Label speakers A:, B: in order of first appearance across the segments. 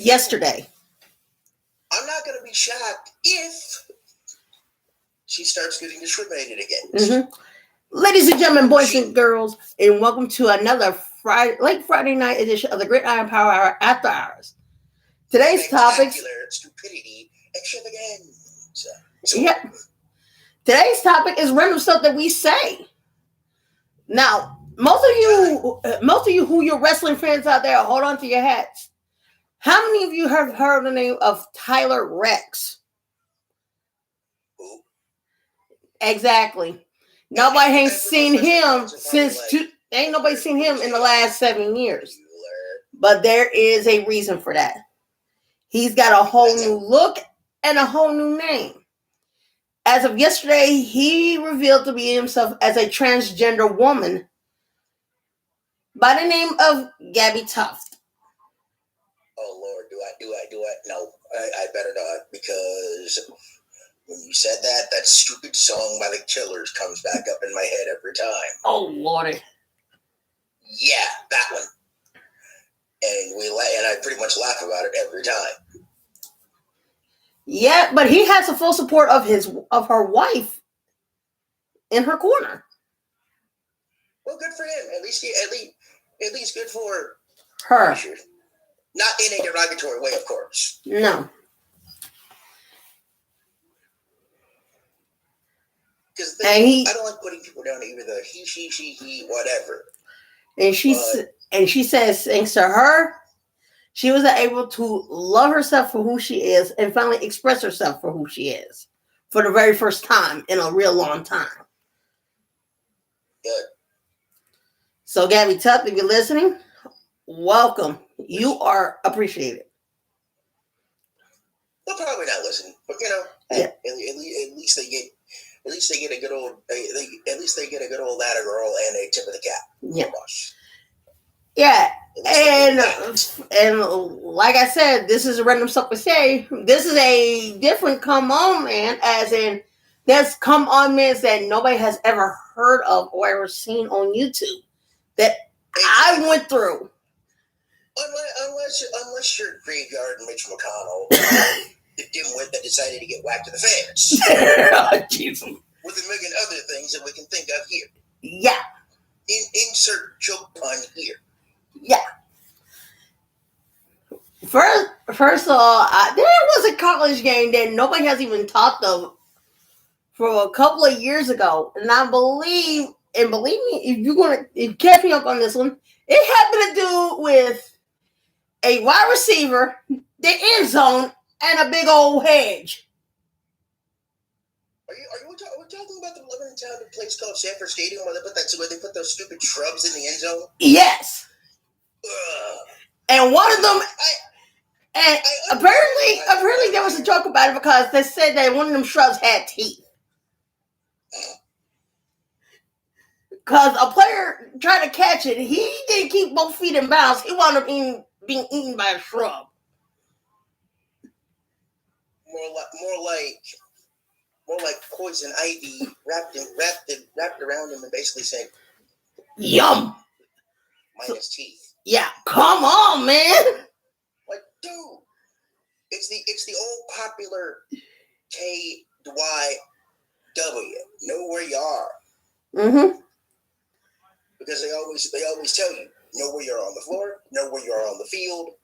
A: yesterday.
B: I'm not going to be shocked if she starts getting discriminated against.
A: Mm-hmm. Ladies and gentlemen, boys and girls, and welcome to another late Friday night edition of the Gridiron Power Hour After Hours. Today's topic:
B: stupidity, extravaganza.
A: Yep. Today's topic is random stuff that we say. Now, most of you who you're wrestling fans out there, hold on to your hats. How many of you have heard the name of Tyler Rex?
B: Who?
A: Exactly. Nobody ain't seen him ain't nobody seen him in the last 7 years. But there is a reason for that. He's got a whole new look and a whole new name. As of yesterday, he revealed to be himself as a transgender woman by the name of Gabby Tuft.
B: Oh Lord, do I? No, I better not, because when you said that, that stupid song by the Killers comes back up in my head every time.
A: Oh Lordy.
B: Yeah, that one. And I pretty much laugh about it every time.
A: Yeah, but he has the full support of her wife in her corner.
B: Well, good for him. At least good for
A: her.
B: Not in a derogatory way, of course.
A: No.
B: Because I don't like putting people down to either the he, she, whatever.
A: And she says, thanks to her, she was able to love herself for who she is and finally express herself for who she is for the very first time in a real long time.
B: Good.
A: So, Gabby Tuft, if you're listening, welcome. You are appreciated.
B: They'll probably not listen, but yeah. At least they get a good old ladder girl and a tip of the cap.
A: Yeah. Yeah. And like I said, this is a random stuff to say. This is a different come on man, as in there's come on men that nobody has ever heard of or ever seen on YouTube that I went through.
B: Unless you're Graveyard and Mitch McConnell, the dimwit that decided to get whacked in the face.
A: Jesus.
B: With a million other things that we can think of here.
A: Yeah.
B: Insert joke pun here.
A: Yeah. First of all, there was a college game that nobody has even talked of for a couple of years ago, and I believe me, if you catch me up on this one, it had to do with a wide receiver, the end zone, and a big old hedge.
B: Are we talking about the Levittown place called Sanford Stadium where they put those stupid shrubs in the end zone?
A: Yes. And one of them, apparently there was a joke about it because they said that one of them shrubs had teeth. Because a player tried to catch it, he didn't keep both feet in bounds. He wound up being eaten by a shrub.
B: More like poison ivy wrapped around him and basically saying,
A: "Yum."
B: Minus teeth.
A: Yeah, come on, man.
B: Like, dude, it's the old popular KYW. Know where you are.
A: Mm-hmm.
B: Because they always tell you, know where you're on the floor, know where you're on the field,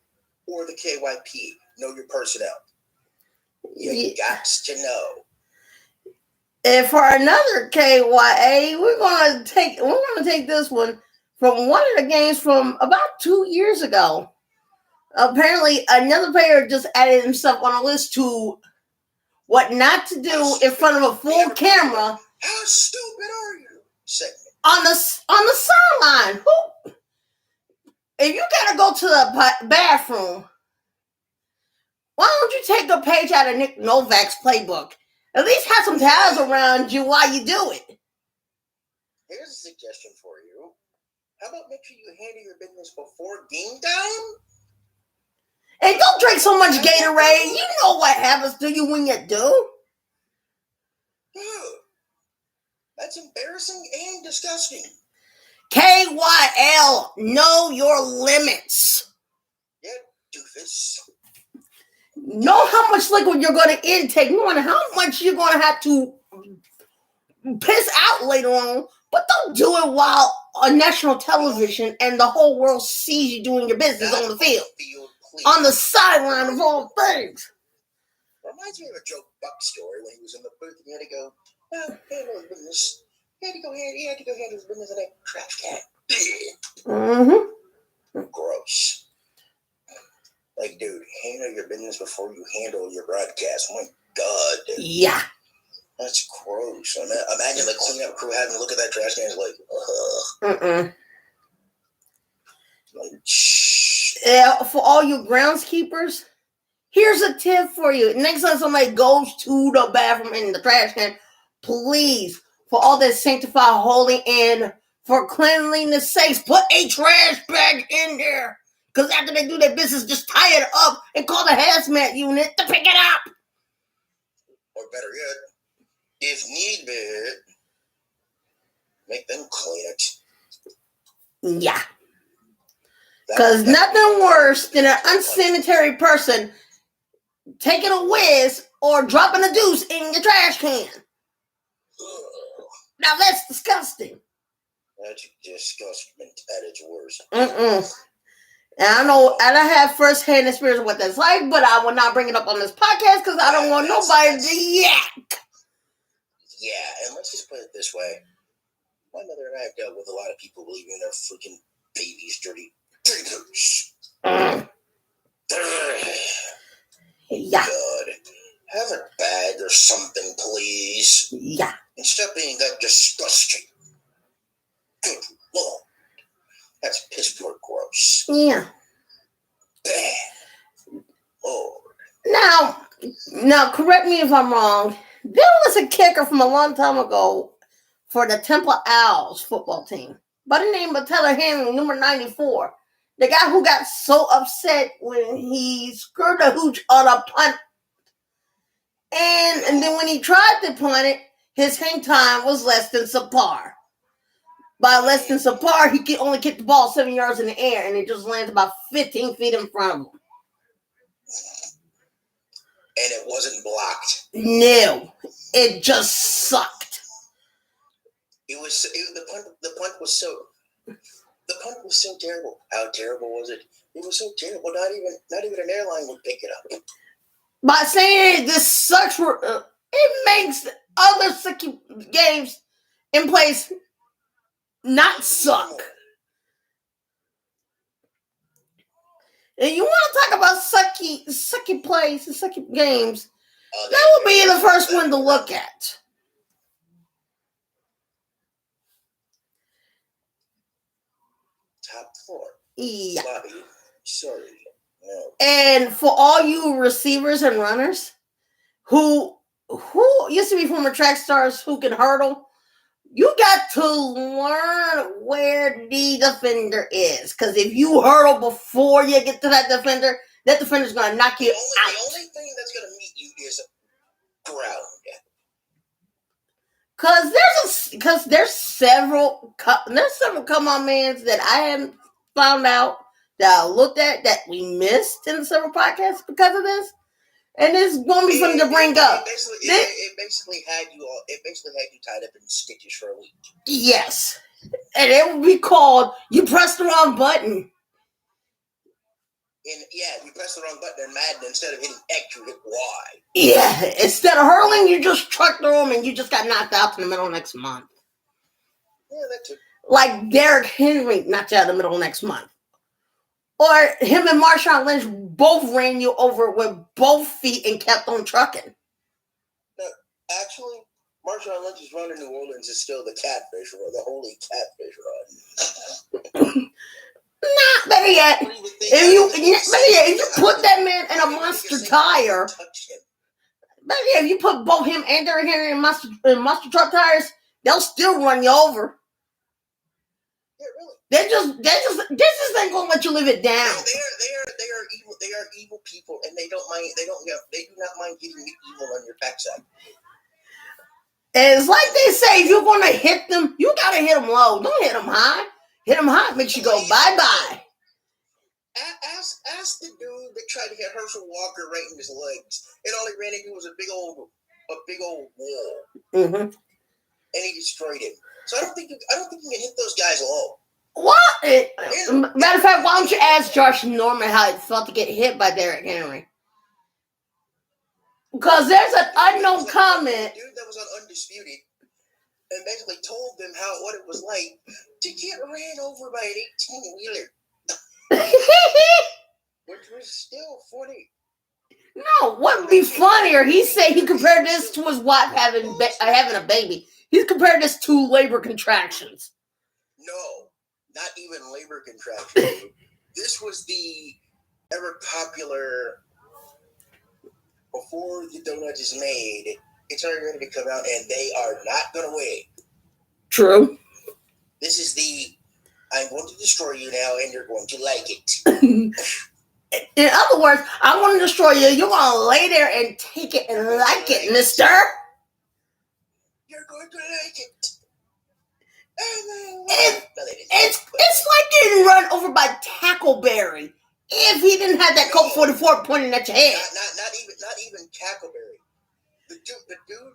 B: or the KYP, know your personnel. You got to know.
A: And for another KYA, we're gonna take this one from one of the games from about 2 years ago. Apparently, another player just added himself on a list to what not to do in front of a full camera.
B: How stupid are you?
A: On the sideline. If you gotta go to the bathroom, why don't you take a page out of Nick Novak's playbook? At least have some towels around you while you do it.
B: Here's a suggestion for you. How about make sure you handle your business before game time?
A: And don't drink so much Gatorade. You know what happens to you when you do.
B: Dude, that's embarrassing and disgusting.
A: KYL, know your limits.
B: Yeah, doofus.
A: Know how much liquid you're going to intake, knowing how much you're going to have to piss out later on, but don't do it while on national television and the whole world sees you doing your business on the field, on the sideline of all things.
B: Reminds me of a Joe Buck story when he was in the booth and he had to go handle his business. He had to go handle his business in a trash can.
A: Mm-hmm.
B: Gross. Like, dude, handle your business before you handle your broadcast. My God.
A: Yeah.
B: That's gross. Imagine the cleanup crew having to look at that trash can and like, like, shh.
A: Yeah, for all you groundskeepers, here's a tip for you. Next time somebody goes to the bathroom in the trash can, please, for all that sanctified, holy, and for cleanliness sakes, put a trash bag in there. Because after they do their business, just tie it up and call the hazmat unit to pick it up.
B: Or better yet, if need be, make them clean it.
A: Yeah. Because nothing worse than an unsanitary person taking a whiz or dropping a deuce in your trash can. Now that's disgusting.
B: That's disgusting at its worst.
A: And I know, and I have first-hand experience of what that's like, but I will not bring it up on this podcast because I don't want nobody to yak.
B: Yeah, and let's just put it this way. My mother and I have dealt with a lot of people leaving their freaking babies dirty drinkers.
A: Yeah.
B: God. Have a bag or something, please.
A: Yeah.
B: And stop being that disgusting. Good Lord. That's piss poor gross.
A: Yeah.
B: Bad. Lord.
A: Now, correct me if I'm wrong. There was a kicker from a long time ago for the Temple Owls football team by the name of Taylor Henry, number 94. The guy who got so upset when he screwed the hooch on a punt. And then when he tried to punt it, his hang time was less than subpar. By less than subpar, he could only kick the ball 7 yards in the air, and it just lands about 15 feet in front of him.
B: And it wasn't blocked.
A: No, it just sucked.
B: The punt was so terrible. How terrible was it? It was so terrible. Not even an airline would pick it up.
A: By saying this sucks, it makes other sucky games in place not suck. And you want to talk about sucky plays and sucky games, that will be the first one to look at.
B: Top floor.
A: Yeah.
B: Bobby, sorry. No.
A: And for all you receivers and runners who used to be former track stars who can hurdle, you got to learn where the defender is. Because if you hurdle before you get to that defender's going to knock you out.
B: The only thing that's going to meet you is ground.
A: Because there's several come on mans that I haven't found out that I looked at that we missed in several podcasts because of this. And it's going to be something to bring up.
B: It basically had you tied up in stitches for a week.
A: Yes. And it would be called, you pressed the wrong button.
B: You pressed the wrong button in Madden. Instead of hitting X, you hit Y.
A: Yeah. Instead of hurling, you just trucked through them and you just got knocked out in the middle of next month.
B: Yeah, that too.
A: Like Derrick Henry knocked you out in the middle of next month. Or him and Marshawn Lynch both ran you over with both feet and kept on trucking.
B: No, actually, Marshawn Lynch's run in New Orleans is still the catfish run, the holy catfish run.
A: Nah, better yet. If you put that man in a monster tire, better yet, if you put both him and Derrick Henry in monster truck tires, they'll still run you over.
B: Yeah, really.
A: They just ain't gonna let you live it down.
B: They are evil people, and they do not mind getting evil on your backside.
A: And it's like they say, if you're gonna hit them, you gotta hit them low. Don't hit them high. Hit them high makes you go bye-bye.
B: Ask the dude that tried to hit Herschel Walker right in his legs, and all he ran into was a big old wall,
A: Mm-hmm.
B: and he destroyed him. So I don't think you can hit those guys alone.
A: What? Matter of fact, why don't you ask Josh Norman how it felt to get hit by Derrick Henry? Because there's an unknown comment.
B: Dude that was on Undisputed and basically told them what it was like to get ran over by an 18-wheeler. Which was still funny.
A: No, what would be funnier? He said he compared this to his wife having a baby. He's compared this to labor contractions.
B: No, not even labor contractions. This was the ever popular. Before the donut is made, it's already ready to come out, and they are not going to wait.
A: True.
B: This is I'm going to destroy you now, and you're going to like it.
A: In other words, I'm going to destroy you. You're going to lay there and take it and like it, mister.
B: You're going to like it.
A: It's like getting run over by Tackleberry. If he didn't have that Colt 44 pointing at your head.
B: Not even Tackleberry. The dude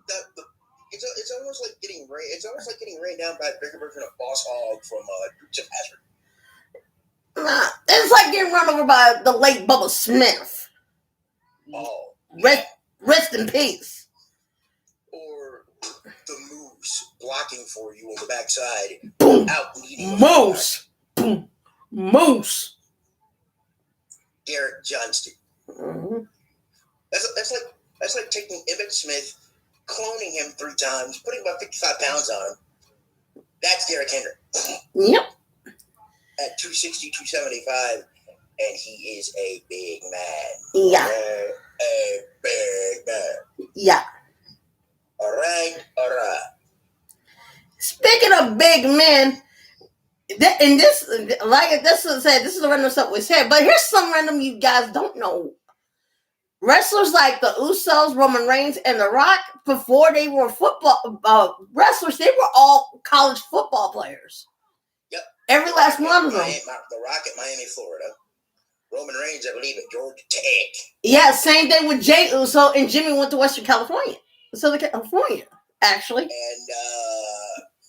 B: it's almost like getting rained down by a bigger version of Boss Hog from Dukes of Hazzard.
A: It's like getting run over by the late Bubba Smith.
B: Oh.
A: Rest in peace.
B: Or the Moose blocking for you on the backside.
A: Boom.
B: Out leading
A: Moose. Boom. Moose.
B: Derek Johnston.
A: Mm-hmm.
B: That's like taking Emmitt Smith, cloning him 3 times, putting about 55 pounds on him. That's Derrick Henry.
A: Yep.
B: At 260, 275, and he is a big man.
A: Yeah.
B: A big man.
A: Yeah.
B: All right.
A: Speaking of big men, and this is the random stuff we said, but here's some random you guys don't know. Wrestlers like the Usos, Roman Reigns, and The Rock, before they were football wrestlers, they were all college football players.
B: Yep.
A: Every last one of them.
B: The Rock at Miami, Florida. Roman Reigns, I believe, at Georgia Tech.
A: Yeah, same thing with Jay Uso, and Jimmy went to Western California. Southern California, actually.
B: And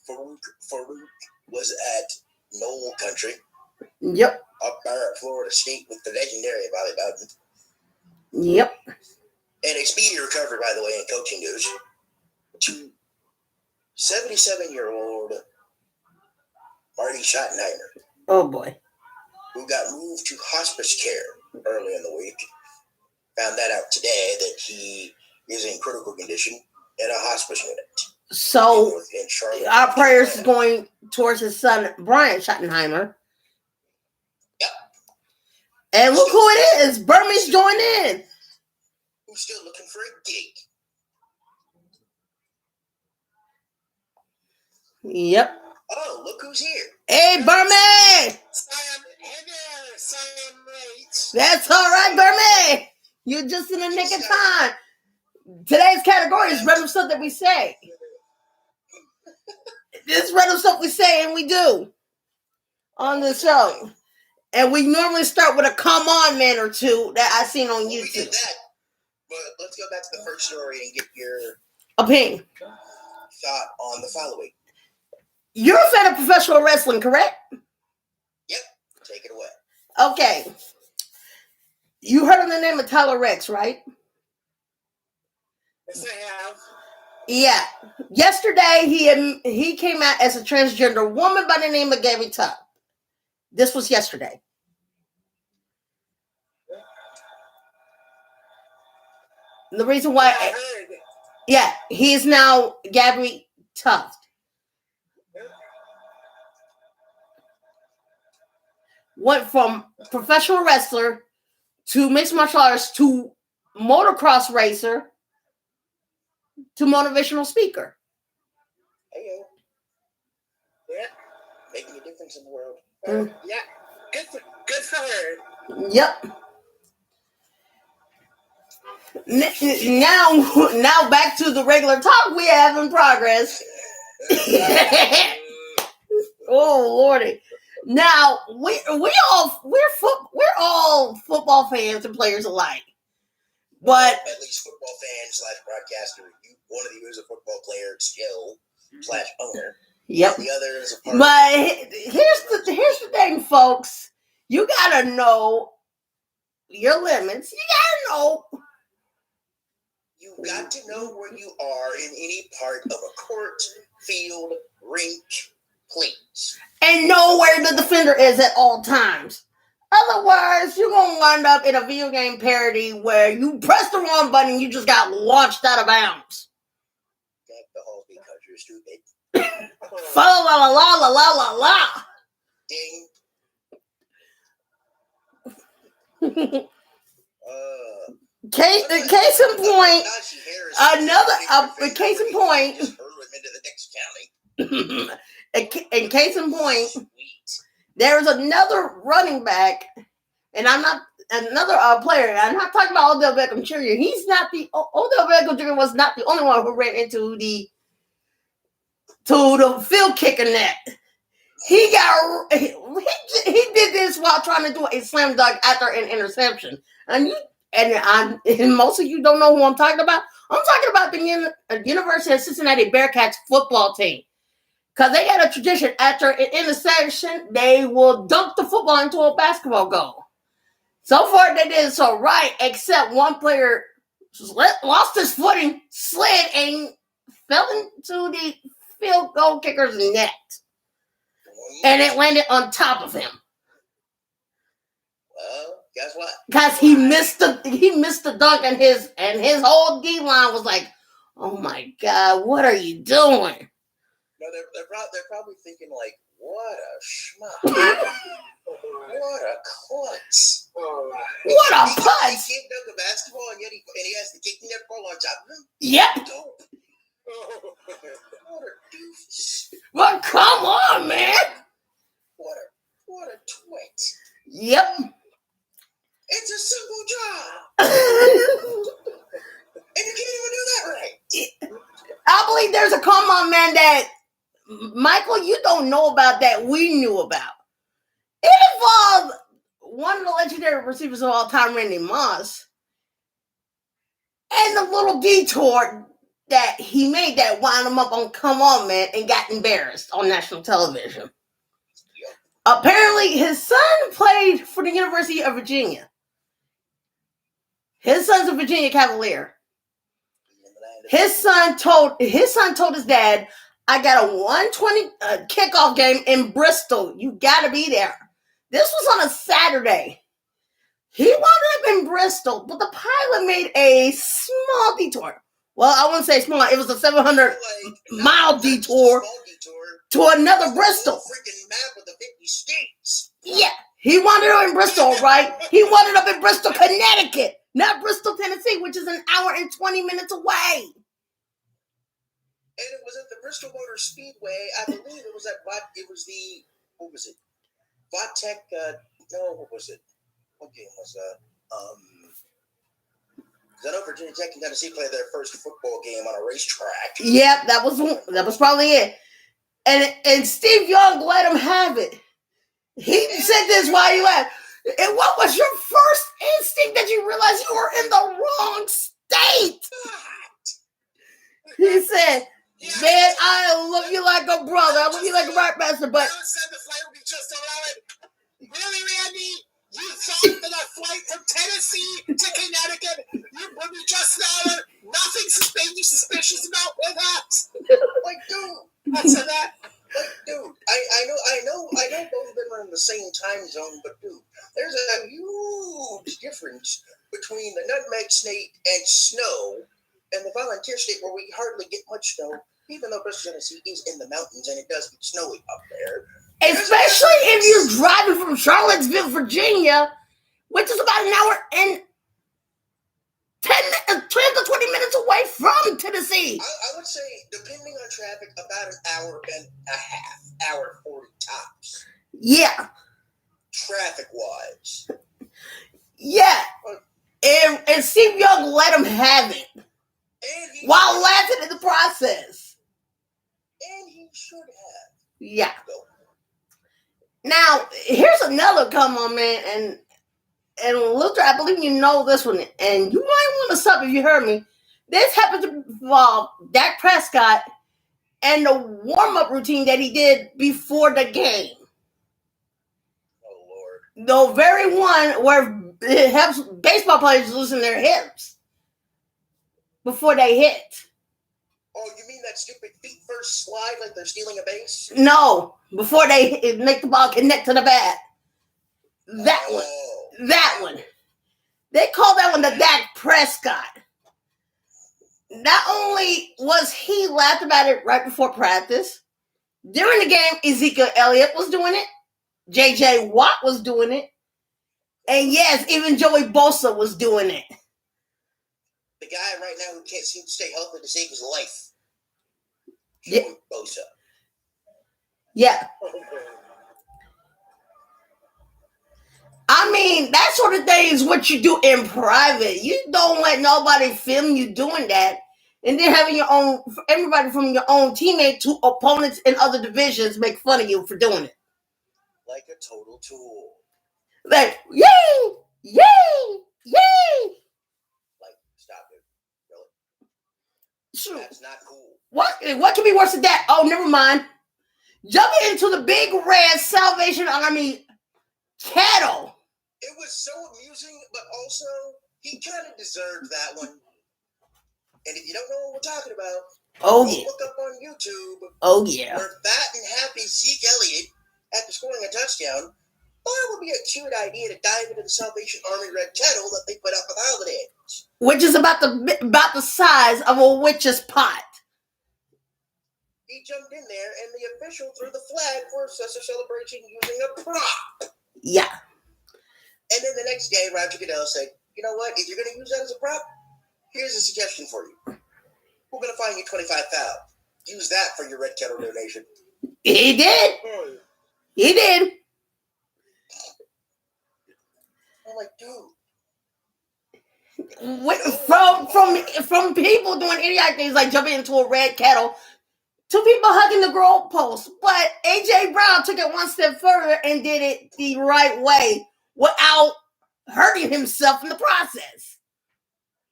B: Farouk was at Knoll Country.
A: Yep.
B: Up there at Florida State with the legendary Bobby Bowden.
A: Yep.
B: And a speedy recovery, by the way, in coaching news, to 77-year-old Marty Schottenheimer.
A: Oh, boy.
B: Who got moved to hospice care early in the week. Found that out today that he is in critical condition in a hospice unit.
A: So,
B: in Charlotte,
A: our prayers is going towards his son, Brian Schottenheimer.
B: Yep.
A: And look who it is. Burmese joined in.
B: Who's still looking for a gig.
A: Yep.
B: Oh, look who's here.
A: Hey, Burmese! That's all right, Burmese. You're just in the nick of time. Today's category is random stuff that we say. This is random stuff we say and we do on the show. And we normally start with a come on man or two that I seen on YouTube.
B: We did that. But let's go back to the first story and get your
A: opinion.
B: Thought on the following.
A: You're a fan of professional wrestling, correct?
B: Yep. Take it away.
A: Okay. You heard of the name of Tyler Rex, right?
C: Yes, I have.
A: Yeah. Yesterday, he came out as a transgender woman by the name of Gabby Tubb. This was yesterday. The reason why... Yeah, he is now Gabby Tubb. Went from professional wrestler to mixed martial arts to motocross racer to motivational speaker.
B: Hey, yeah, making a difference in the world.
C: Yeah, good for her.
A: Yep. Now back to the regular talk we have in progress. Oh Lordy. Now we're all football fans and players alike. But
B: at least football fan / broadcaster, one of you is a football player still / owner.
A: yep.
B: And the other is a part
A: But here's the thing, folks. You gotta know your limits.
B: You got to know where you are in any part of a court, field, rink, please.
A: And know where the defender is at all times. Otherwise, you're gonna wind up in a video game parody where you press the wrong button and you just got launched out of bounds.
B: Thank the whole because you're stupid.
A: Fa la la la la la la la.
B: Ding.
A: Case in point. Case in point.
B: Just hurl him into the next county.
A: In case in point, there's another running back, and I'm not another player. I'm not talking about Odell Beckham Jr. Odell Beckham Jr. was not the only one who ran into the field kicker net. He did this while trying to do a slam dunk after an interception, and most of you don't know who I'm talking about. I'm talking about the University of Cincinnati Bearcats football team. Because they had a tradition, after an interception, they will dunk the football into a basketball goal. So far, they did so right, except one player lost his footing, slid, and fell into the field goal kicker's net. And it landed on top of him.
B: Well, guess what?
A: Because he missed the dunk, and his whole D line was like, "Oh my God, what are you doing?"
B: No, they're probably thinking like, "What a schmuck! What a klutz!
A: What a putz!"
B: He can't dunk a basketball, and yet he has the kicking that ball on top of him.
A: Yep.
B: Dope. What a doofus!
A: Well, come on, man.
B: What a twit!
A: Yep.
B: It's a simple job, and you can't even do that right.
A: I believe there's a come on, man, that Michael, you don't know about that we knew about. It involved one of the legendary receivers of all time, Randy Moss, and the little detour that he made that wound him up on Come On, Man, and got embarrassed on national television. Apparently, his son played for the University of Virginia. His son's a Virginia Cavalier. His son told his dad, "I got a 1:20 kickoff game in Bristol. You got to be there." This was on a Saturday. He wound up in Bristol, but the pilot made a small detour. Well, I wouldn't say small. It was a 700-mile detour to another Bristol.
B: Freaking map of the 50 states.
A: Yeah, he wound up in Bristol, right? He wound up in Bristol, Connecticut, not Bristol, Tennessee, which is an hour and 20 minutes away.
B: And it was at the Bristol Motor Speedway. I believe it was what was it? Vodtech, what was it? What game was that? I know Virginia Tech and Tennessee played their first football game on a racetrack.
A: Yep, that was probably it. And Steve Young let him have it. He said this while you laughed. And what was your first instinct that you realized you were in the wrong state? He said, "Man, I love you like a brother. I love you like a right master, but..."
C: I said the flight would be just allowed. Really, Randy? You thought that a flight from Tennessee to Connecticut would be just an hour? Nothing made you suspicious about with us.
B: Like, dude.
C: I said that.
B: Like, dude, I know both of them are in the same time zone, but dude, there's a huge difference between the Nutmeg State and snow and the Volunteer State where we hardly get much snow, even though Bristol, Tennessee is in the mountains and it does get snowy up there.
A: Especially if you're driving from Charlottesville, Virginia, which is about an hour and 10 to 20 minutes away from Tennessee.
B: I would say, depending on traffic, about an hour and a half, hour 40 tops.
A: Yeah.
B: Traffic-wise.
A: Yeah. And Steve Young let him have it. While laughing in the process.
B: And he should have.
A: Yeah. Now, here's another come on, man, and Luther, I believe you know this one, and you might want to stop if you heard me. This happened to involve Dak Prescott and the warm-up routine that he did before the game.
B: Oh Lord.
A: The very one where it helps baseball players loosen their hips before they hit.
B: Oh, you mean that stupid feet first slide like they're stealing a base?
A: No, before they make the ball connect to the bat. That one.
B: Oh.
A: That one. They call that one the Dak Prescott. Not only was he laughed about it right before practice, during the game, Ezekiel Elliott was doing it. J.J. Watt was doing it. And yes, even Joey Bosa was doing it.
B: The guy right now who can't seem to stay healthy to save his life.
A: Yeah.
B: Joey Bosa.
A: Yeah. I mean, that sort of thing is what you do in private. You don't let nobody film you doing that. And then having your own, everybody from your own teammate to opponents in other divisions make fun of you for doing it.
B: Like a total tool.
A: Like, yay! Yay! Yay!
B: Like, stop it. Really?
A: Sure.
B: That's not cool.
A: What can be worse than that? Oh, never mind. Jumping into the big red Salvation Army kettle.
B: It was so amusing, but also, he kind of deserved that one. And if you don't know what we're talking about,
A: Oh,
B: go
A: yeah.
B: look up on YouTube
A: Oh, yeah.
B: where fat and happy Zeke Elliott, after scoring a touchdown, thought it would be a cute idea to dive into the Salvation Army red kettle that they put out for the holidays.
A: Which is about the size of a witch's pot.
B: He jumped in there, and the official threw the flag for such a celebration using a prop.
A: Yeah.
B: And then the next day, Roger Goodell said, you know what, if you're going to use that as a prop, here's a suggestion for you. We're going to fine you $25,000. Use that for your red kettle donation.
A: He did. He did.
B: I'm like, dude.
A: From people doing idiotic things like jumping into a red kettle to people hugging the goalpost. But A.J. Brown took it one step further and did it the right way without hurting himself in the process.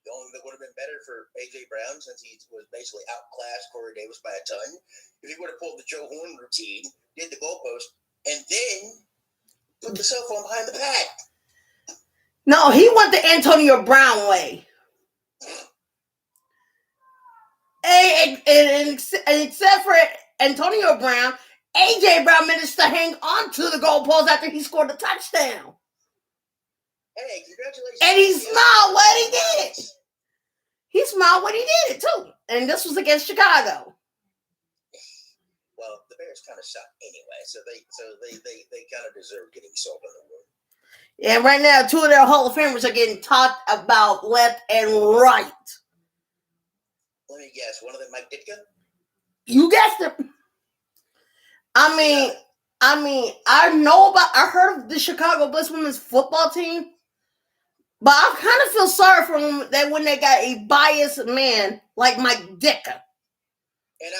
B: The only thing that would have been better for A.J. Brown, since he was basically outclassed Corey Davis by a ton, if he would have pulled the Joe Horn routine, did the goalpost, and then put the cell phone behind the pad.
A: No, he went the Antonio Brown way. And except for Antonio Brown, A.J. Brown managed to hang on to the goalpost after he scored the touchdown.
B: Hey, congratulations.
A: And he smiled when he did it. He smiled when he did it, too. And this was against Chicago.
B: Well, the Bears kind of suck anyway, so they kind of deserve getting salt in the wound.
A: Yeah, right now, two of their Hall of Famers are getting talked about left and right.
B: Let me guess, one of them Mike Ditka?
A: You guessed it. I mean, I heard of the Chicago Blitz women's football team, but I kind of feel sorry for them that when they got a biased man like Mike Ditka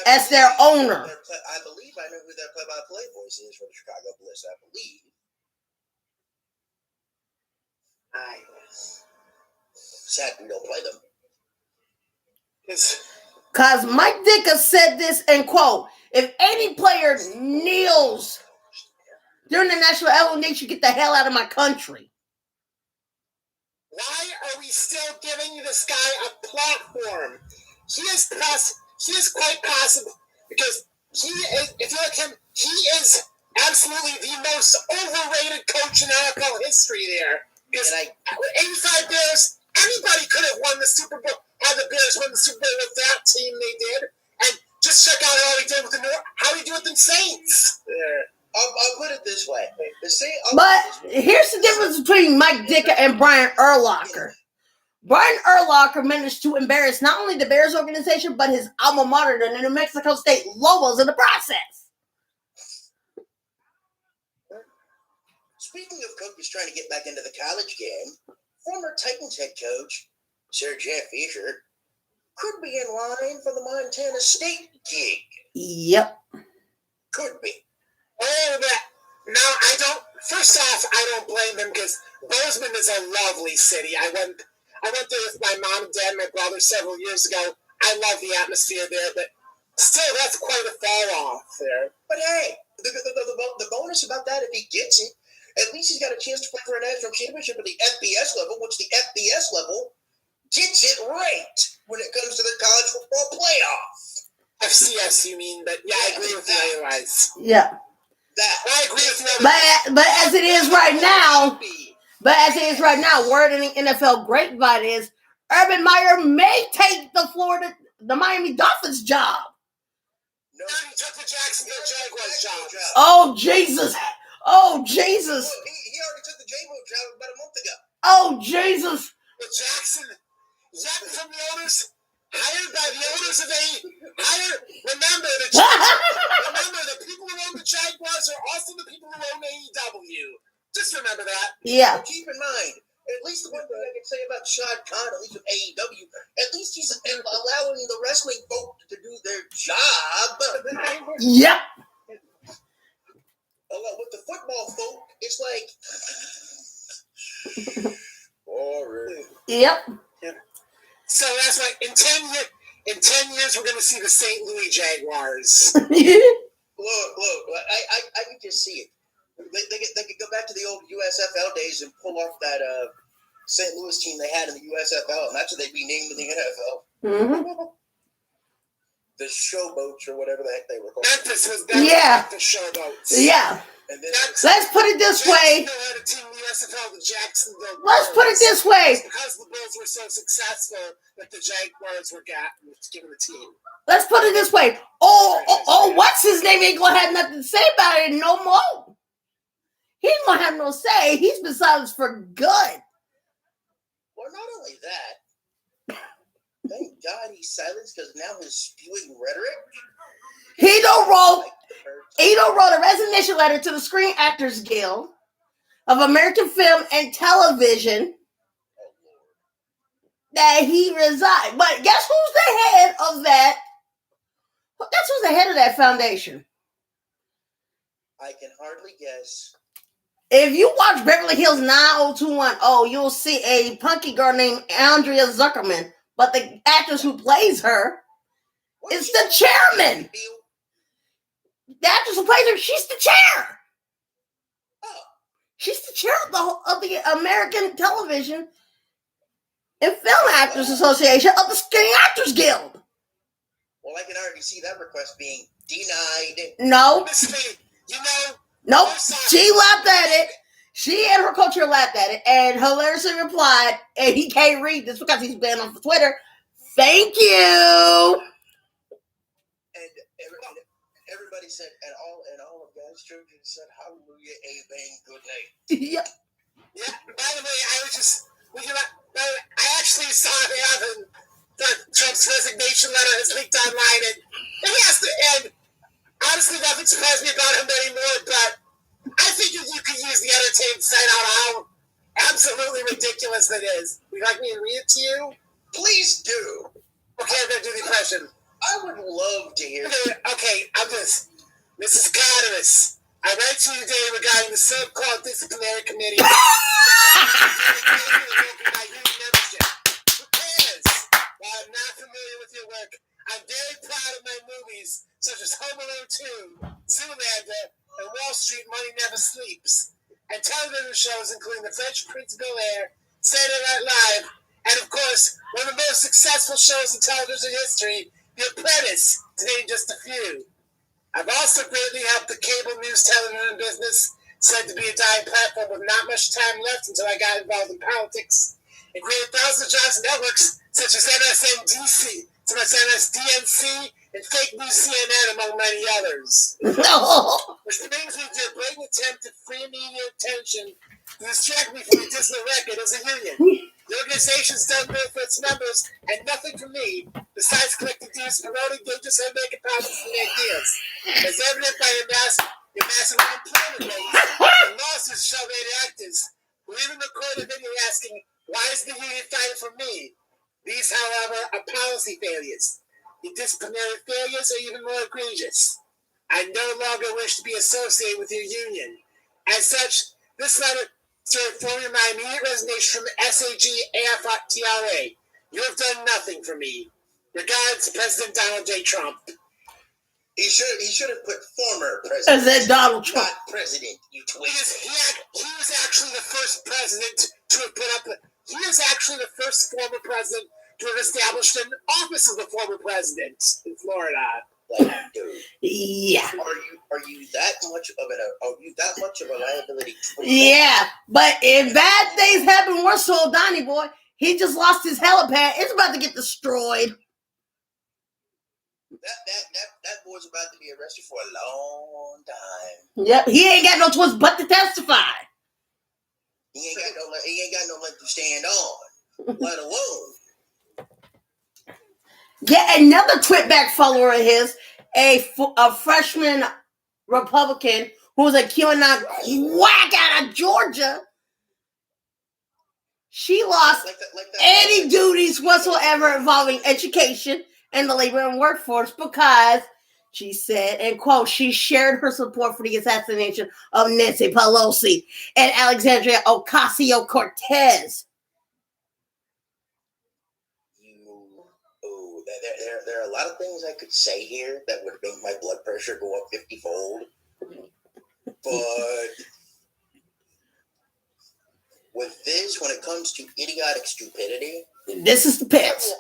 A: as their owner.
B: I believe I know who their play-by-play voice is for the Chicago Blitz, I believe. Sad we don't play them.
A: Because Mike Ditka said this, and quote, if any player kneels during the national anthem, they should get the hell out of my country.
C: Why are we still giving this guy a platform? He is quite possible because he is, if you look at him, he is absolutely the most overrated coach in NFL history there. Because 85 Bears, anybody could have won the Super Bowl, had the Bears won the Super Bowl with that team they did. And just check out how he did with the Saints.
B: Yeah. I'll put it this way.
A: Here's the difference between Mike Ditka and Brian Urlacher. Brian Urlacher managed to embarrass not only the Bears organization, but his alma mater, the New Mexico State Lobos, in the process.
B: Speaking of coaches trying to get back into the college game, former Titans head coach Sir Jeff Fisher could be in line for the Montana State gig.
A: Yep.
B: Could be.
C: Oh, No, I don't. First off, I don't blame them because Bozeman is a lovely city. I went there with my mom and dad and my brother several years ago. I love the atmosphere there, but still, that's quite a fall off there.
B: But hey, the bonus about that, if he gets it, at least he's got a chance to play for a national championship at the FBS level, which the FBS level gets it right when it comes to the college football playoff.
C: FCS, you mean? But yeah, I agree with you otherwise.
A: Yeah.
C: I agree with you.
A: But as it is right now, word in the NFL grapevine is Urban Meyer may take the Miami Dolphins job.
C: No, he took the Jacksonville Jaguars job.
A: Oh Jesus! Oh Jesus!
B: Look, he already took the Jaguars job about a month ago.
A: Oh Jesus!
C: The Jackson from the owners, hired by the owners of remember the people who own the Jaguars are also the people who own AEW. Just remember that.
A: Yeah.
B: But keep in mind, at least the one thing I can say about Shad Khan, at least with AEW, at least he's allowing the wrestling folk to do their job.
A: Yep.
B: With the football folk, it's like boring.
A: Yep.
C: So that's why in 10 years we're going to see the St. Louis Jaguars.
B: Look, I can just see it. They could go back to the old USFL days and pull off that St. Louis team they had in the USFL, and that's what they'd be named in the NFL.
A: Mm-hmm.
B: The Showboats, or whatever the heck they were called.
C: Memphis was the Showboats.
A: Yeah.
B: And then
A: Let's put it this way.
C: Had a team in the USFL, the Jacksonville
A: Let's put it this way.
C: It's because the Bulls were so successful that the Jaguars were given the team.
A: Let's put it this way. Oh, what's his name ain't gonna have nothing to say about it no more. He ain't gonna have no say. He's been silenced for good.
B: Well, not only that, thank God he's silenced because now his spewing rhetoric.
A: He wrote a resignation letter to the Screen Actors Guild of American Film and Television that he resigned. But guess who's the head of that? Guess who's the head of that foundation?
B: I can hardly guess.
A: If you watch Beverly Hills 90210, you'll see a punky girl named Andrea Zuckerman. But the actress who plays her is the chairman. The actress who plays her, she's the chair.
B: Oh.
A: She's the chair of the American Television and Film Actors Association of the Screen Actors Guild.
B: Well, I can already see that request being denied.
A: No.
C: Nope.
A: She laughed at it. She and her co-chair laughed at it and hilariously replied, and he can't read this because he's banned off of Twitter. Thank you.
B: And everybody said, and all of God's children said, hallelujah, amen, good night.
A: Yep.
C: Yeah. By the way, I actually saw him Trump's resignation letter has leaked online, and he has to end. Honestly, nothing surprised me about him anymore, but I think you could use the entertainment side out how absolutely ridiculous that is. Would you like me to read it to you?
B: Please do.
C: Okay, I'm going to do the impression.
B: I would love to hear it.
C: Okay, Mrs. Goddess, I write to you today regarding the so-called disciplinary committee. Who cares? While I'm not familiar with your work, I'm very proud of my movies, such as Home Alone 2, Zoolander, and Wall Street Money Never Sleeps, and television shows including The Fresh Prince of Bel-Air, Saturday Night Live, and of course, one of the most successful shows in television history, The Apprentice, to name just a few. I've also greatly helped the cable news television business, said to be a dying platform with not much time left until I got involved in politics, and created thousands of jobs and networks such as MSDNC, and Fake News CNN, among many others.
A: No.
C: Which brings me to a blatant attempt to free media attention to distract me from the dismal record as a union. The organization's done good for its members and nothing for me besides collecting dues, promoting dangerous and making profits from ideas. As evident by your massive unemployment rates and lawsuits shell-rated actors who even recorded a video asking, why is the union fighting for me? These, however, are policy failures. The disciplinary failures are even more egregious. I no longer wish to be associated with your union. As such, this letter started forming my immediate resignation from SAG-AFTRA. You have done nothing for me. Regards, President Donald J. Trump.
B: He should have put former
A: As
B: president,
A: that Donald Trump.
B: not president. You twist.
C: Because he was actually the first president to have put up. He was actually the first former president to have established an office of the former president in Florida.
B: Like, dude,
A: Yeah.
B: are you that much of a liability?
A: Yeah. But if bad things happen worse to old Donnie boy, he just lost his helipad. It's about to get destroyed.
B: That boy's about to be arrested for a long time.
A: Yep. He ain't got no choice but to testify.
B: He ain't got no leg to stand on, let alone.
A: Yeah, another Twitback follower of his, a freshman Republican who was a QAnon quack out of Georgia. She lost any duties whatsoever involving education and the labor and workforce because she said, and quote, she shared her support for the assassination of Nancy Pelosi and Alexandria Ocasio-Cortez.
B: There are a lot of things I could say here that would make my blood pressure go up 50-fold. But with this, when it comes to idiotic stupidity,
A: this is the pits.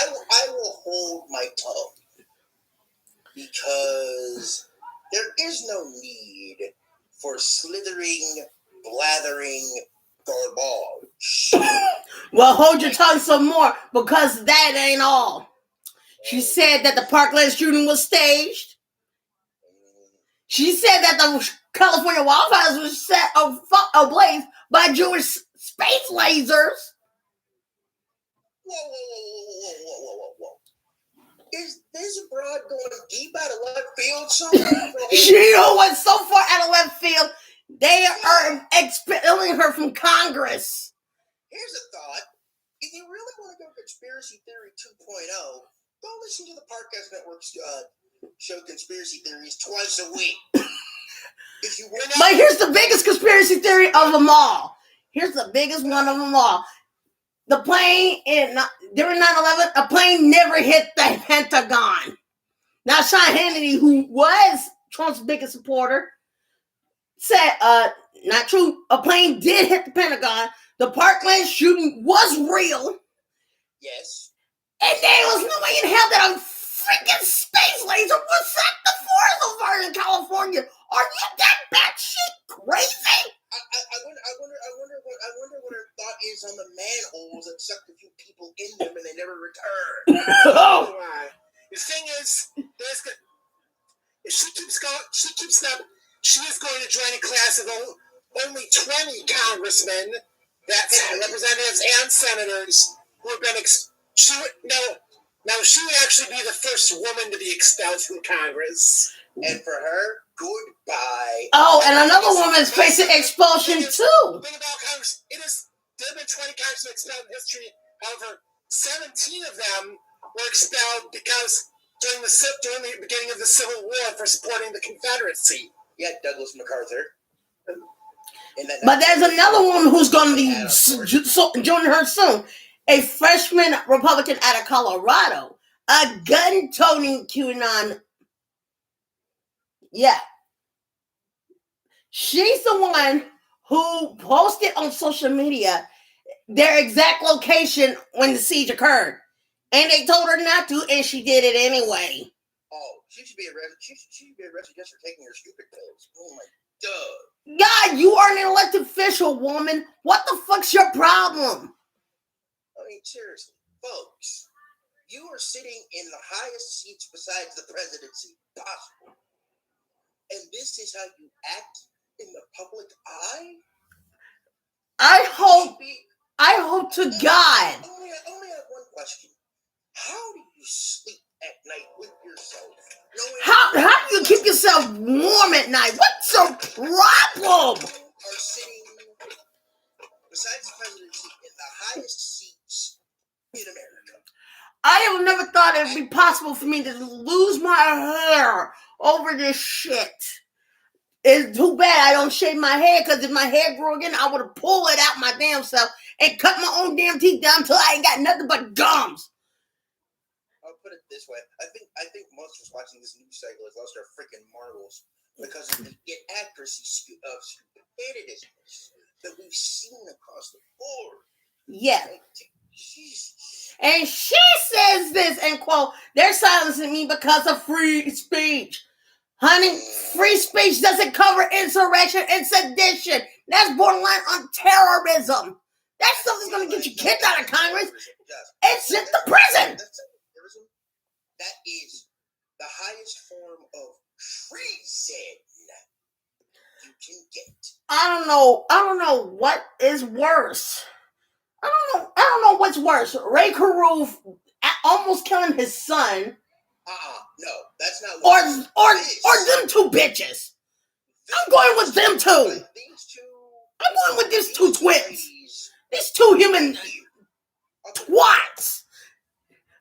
B: I will hold my tongue because there is no need for slithering, blathering garbage.
A: Well, hold your tongue some more because that ain't all. She said that the Parkland shooting was staged. She said that the California wildfires was set ablaze by Jewish space lasers.
B: Whoa. Is this broad going deep out of left field somewhere?
A: She went so far out of left field, they are expelling her from Congress.
B: Here's a thought. If you really want to go Conspiracy Theory 2.0, go listen to the Podcast Network's show Conspiracy Theories twice a week.
A: But here's the biggest conspiracy theory of them all. Here's the biggest one of them all. The plane, during 9/11, a plane never hit the Pentagon. Now, Sean Hannity, who was Trump's biggest supporter, said, not true. A plane did hit the Pentagon. The Parkland shooting was real.
B: Yes.
A: And there was no way in hell that a freaking space laser was set the forest fire in California. Are you that batshit crazy?
B: I wonder what her thought is on the manholes that sucked a few people in them and they never returned.
C: The thing is, if she keeps going, she is going to join a class of only 20 congressmen, that's representatives and senators, who have been she would actually be the first woman to be expelled from Congress.
B: And for her, goodbye.
A: Oh, and another woman's facing expulsion too.
C: The thing about Congress, there have been 20 congressmen expelled in history. However, 17 of them were expelled because during the beginning of the Civil War for supporting the Confederacy.
B: Yeah, Douglas MacArthur.
A: But there's another woman who's going to be joining her soon. A freshman Republican out of Colorado. A gun-toting QAnon. Yeah. She's the one who posted on social media their exact location when the siege occurred. And they told her not to, and she did it anyway.
B: Oh, she should be arrested. She should be arrested just for taking her stupid pills. Oh my God.
A: God, you are an elected official, woman. What the fuck's your problem?
B: I mean, seriously, folks, you are sitting in the highest seats besides the presidency possible. And this is how you act in the public eye?
A: I hope to God.
B: I only have one question. How do you sleep at night with yourself?
A: How do you keep yourself warm at night? What's your problem?
B: Are sitting besides the presidency in the highest seats in America.
A: I have never thought it would be possible for me to lose my hair over this shit. It's too bad I don't shave my hair, because if my hair grew again, I would have pulled it out my damn self and cut my own damn teeth down until I ain't got nothing but gums.
B: I'll put it this way. I think most of us watching this news cycle has lost our freaking marbles because of the inaccuracy of stupidity that we've seen across the board.
A: Yeah.
B: Like, Jesus.
A: And she says this, and quote, they're silencing me because of free speech. Honey, free speech doesn't cover insurrection and sedition. That's borderline on terrorism. That stuff is going to get you kicked out of Congress and sent to prison.
B: That is the highest form of treason you can get.
A: I don't know what is worse. I don't know what's worse. Ray Caruth almost killing his son.
B: No, that's not what
A: or them two bitches. I'm going with them two. I'm going with these two twins. These two human twats.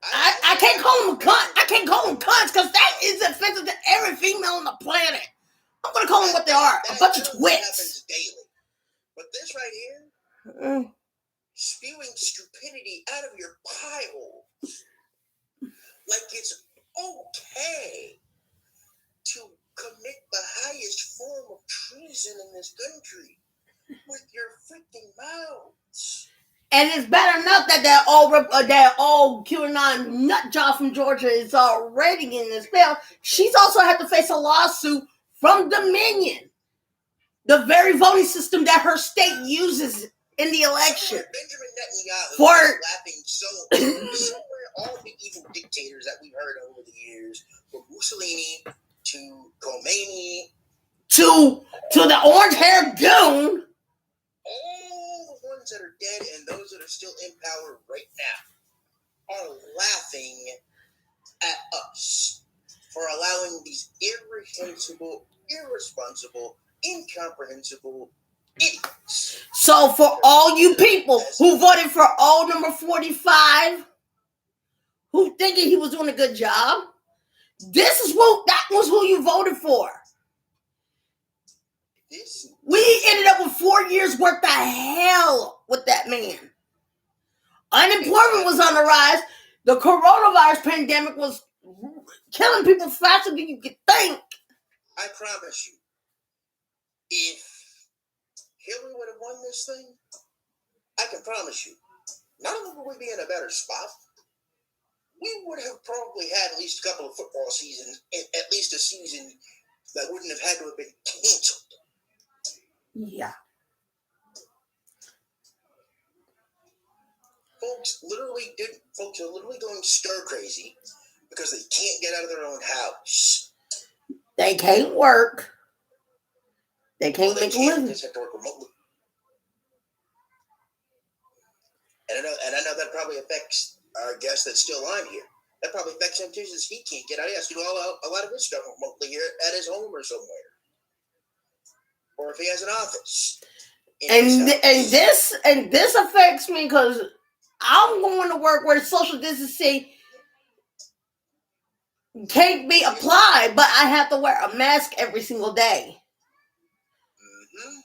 A: I can't call them a cunt. I can't call them cunts because that is offensive to every female on the planet. I'm going to call them what they are. A bunch of twits.
B: Daily. But this right here, spewing stupidity out of your pile like it's okay to commit the highest form of treason in this country with your freaking mouths.
A: And it's bad enough that that old QAnon nut job from Georgia is already in this bill. She's also had to face a lawsuit from Dominion, the very voting system that her state uses in the election.
B: Benjamin Netanyahu
A: for
B: laughing somewhere all the evil dictators that we've heard over the years, from Mussolini to Khomeini
A: to the orange-haired goon.
B: All the ones that are dead and those that are still in power right now are laughing at us for allowing these irresponsible, incomprehensible idiots.
A: So for all you people who voted for old number 45, who thinking he was doing a good job, that was who you voted for. We ended up with 4 years worth of hell with that man. Unemployment was on the rise. The coronavirus pandemic was killing people faster than you could think.
B: I promise you, if Hillary would have won this thing, I can promise you, not only would we be in a better spot, we would have probably had at least a couple of football seasons, at least a season that wouldn't have had to have been canceled.
A: Yeah.
B: Folks are literally going stir crazy because they can't get out of their own house.
A: They can't work. They can't make a living.
B: They just have to work remotely. And I know that probably affects our guest that's still on here. That probably affects him too, since he can't get out. He has to do a lot of his stuff remotely here at his home or somewhere. Or if he has an office.
A: And this affects me because I'm going to work where social distancing can't be applied, but I have to wear a mask every single day.
B: Mm-hmm.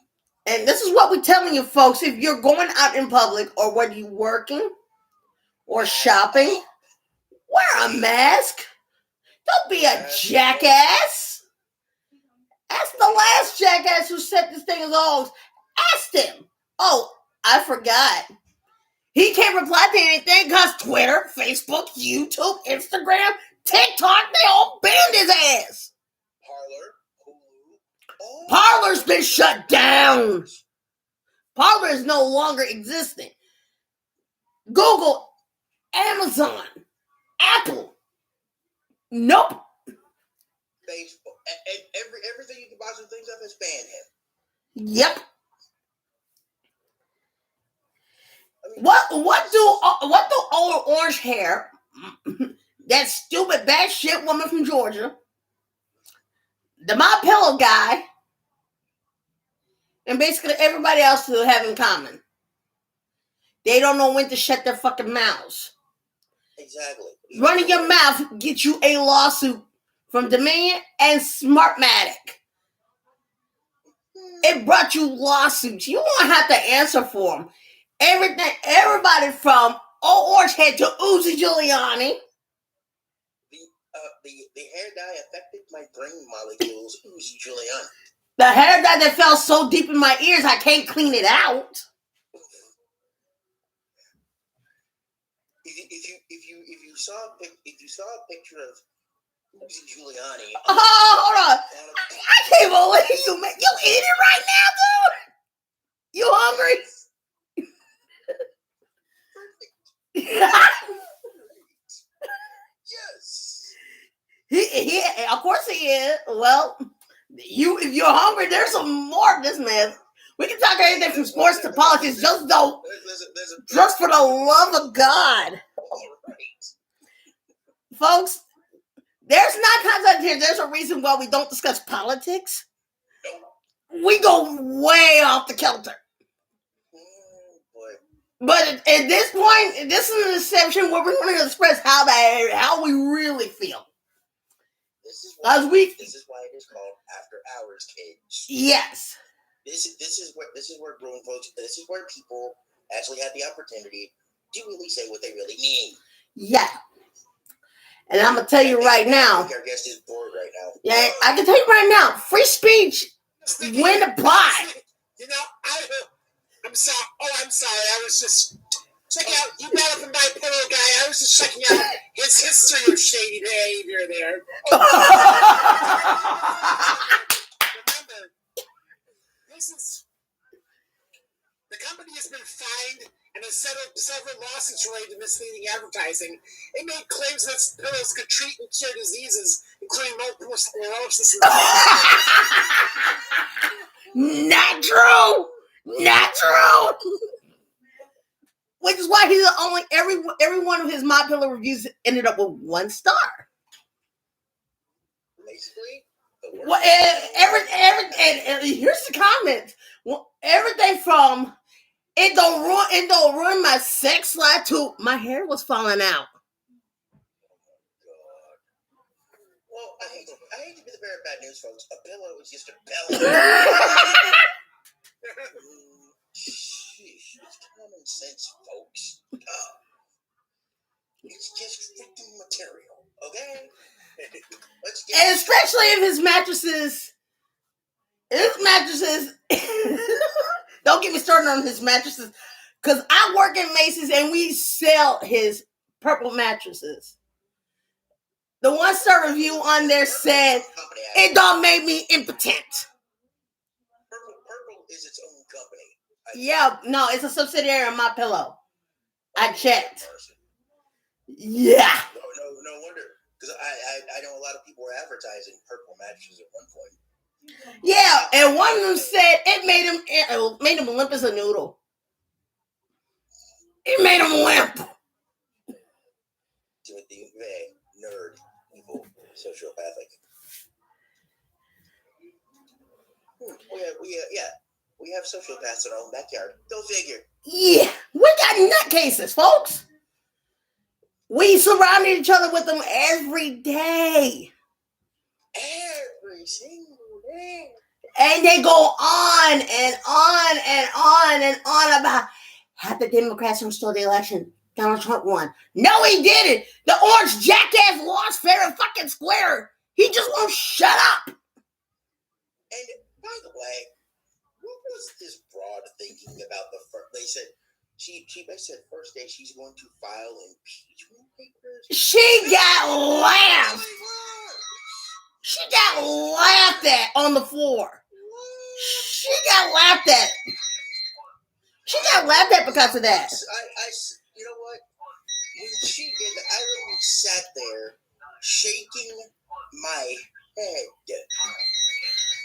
A: And this is what we're telling you, folks. If you're going out in public, or whether you're working or shopping, wear a mask. Don't be a jackass. Ask the last jackass who said this thing is old. Ask him. Oh, I forgot. He can't reply to anything because Twitter, Facebook, YouTube, Instagram, TikTok, they all banned his ass. Parler's been shut down. Parler is no longer existing. Google, Amazon, Apple. Nope.
B: Facebook, everything you can possibly think of has banned him.
A: Yep. I mean, what do old orange hair, that stupid bad shit woman from Georgia, the My Pillow guy, and basically everybody else who have in common? They don't know when to shut their fucking mouths.
B: Exactly.
A: Running your mouth gets you a lawsuit from Dominion and Smartmatic. It brought you lawsuits. You won't have to answer for them. Everybody from Orange Head to Uzi Giuliani.
B: The hair dye affected my brain molecules. Uzi Giuliani.
A: The hair dye that fell so deep in my ears, I can't clean it out.
B: If you saw a picture of Uzi Giuliani.
A: Oh, hold on! I can't believe you eating right now, dude. You hungry?
B: Yes.
A: He, of course he is. Well, if you're hungry, there's some more of this, man. We can talk anything from sports to politics. Just for the love of God, folks. There's not content here. There's a reason why we don't discuss politics. We go way off the kilter. But at this point, this is an exception where we're going to express how we really feel.
B: This is why it is called After Hours, kids.
A: Yes.
B: This is where grown folks. This is where people actually have the opportunity to really say what they really mean.
A: Yeah. And I'm gonna tell you right now.
B: Our guest is bored right now.
A: Yeah, I can tell you right now. Free speech when applied.
C: You know, I'm sorry. Oh, I'm sorry. I was just checking out. You brought up the My Pillow guy. I was just checking out his history of shady behavior there. Remember, the company has been fined and has settled several lawsuits related to misleading advertising. It made claims that pillows could treat and cure diseases, including multiple sclerosis.
A: Not true. Not true. Which is why he's the only every one of his My Pillow reviews ended up with 1 star.
B: Basically.
A: Well, and here's the comments. Well, everything from it don't ruin my sex life to my hair was falling out.
B: Well, I hate to be the bearer of bad news, folks. A pillow is just a pillow. Sheesh, it's common sense, folks. It's just freaking material, okay?
A: And especially if his mattresses, don't get me started on his mattresses, because I work in Macy's and we sell his purple mattresses. The 1-star review on there said it don't make me impotent.
B: Purple is its own company.
A: Yeah, no, it's a subsidiary of My Pillow. I checked. Yeah.
B: No wonder. Because I know a lot of people were advertising purple mattresses at one point.
A: Yeah, and one of them said it made him limp as a noodle. It made him limp.
B: Timothy May, nerd, evil, sociopathic. We have sociopaths in our own backyard. Go figure.
A: Yeah, we got nutcases, folks. We surrounded each other with them every day.
B: Every single day.
A: And they go on and on and on and on about how the Democrats stole the election. Donald Trump won. No, he didn't. The orange jackass lost fair and fucking square. He just won't shut up.
B: And by the way, what was this broad thinking about the first? They said she said first day she's going to file impeachment papers.
A: She got laughed. She got laughed at on the floor. She got laughed at. She got laughed at because of that.
B: You know what? When she did that, I literally sat there shaking my head.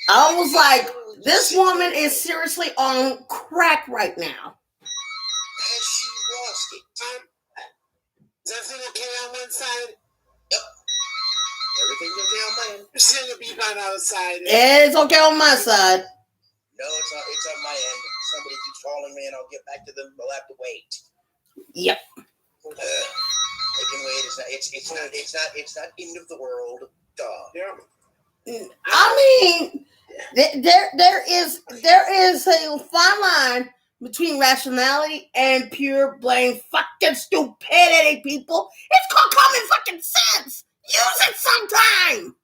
A: I was like, this woman is seriously on crack right now.
B: And she lost it.
C: Is everything okay on one side?
B: Yep. Everything's okay on my end.
C: You're seeing a beep on the other side.
A: It's okay on my side.
B: No, it's not. It's on my end. Somebody keeps calling me, and I'll get back to them. They'll have to wait.
A: Yep.
B: They can wait. It's not end of the world. Duh.
C: Yeah.
A: I mean, There is a fine line between rationality and pure blame fucking stupidity, people. It's called common fucking sense. Use it sometime.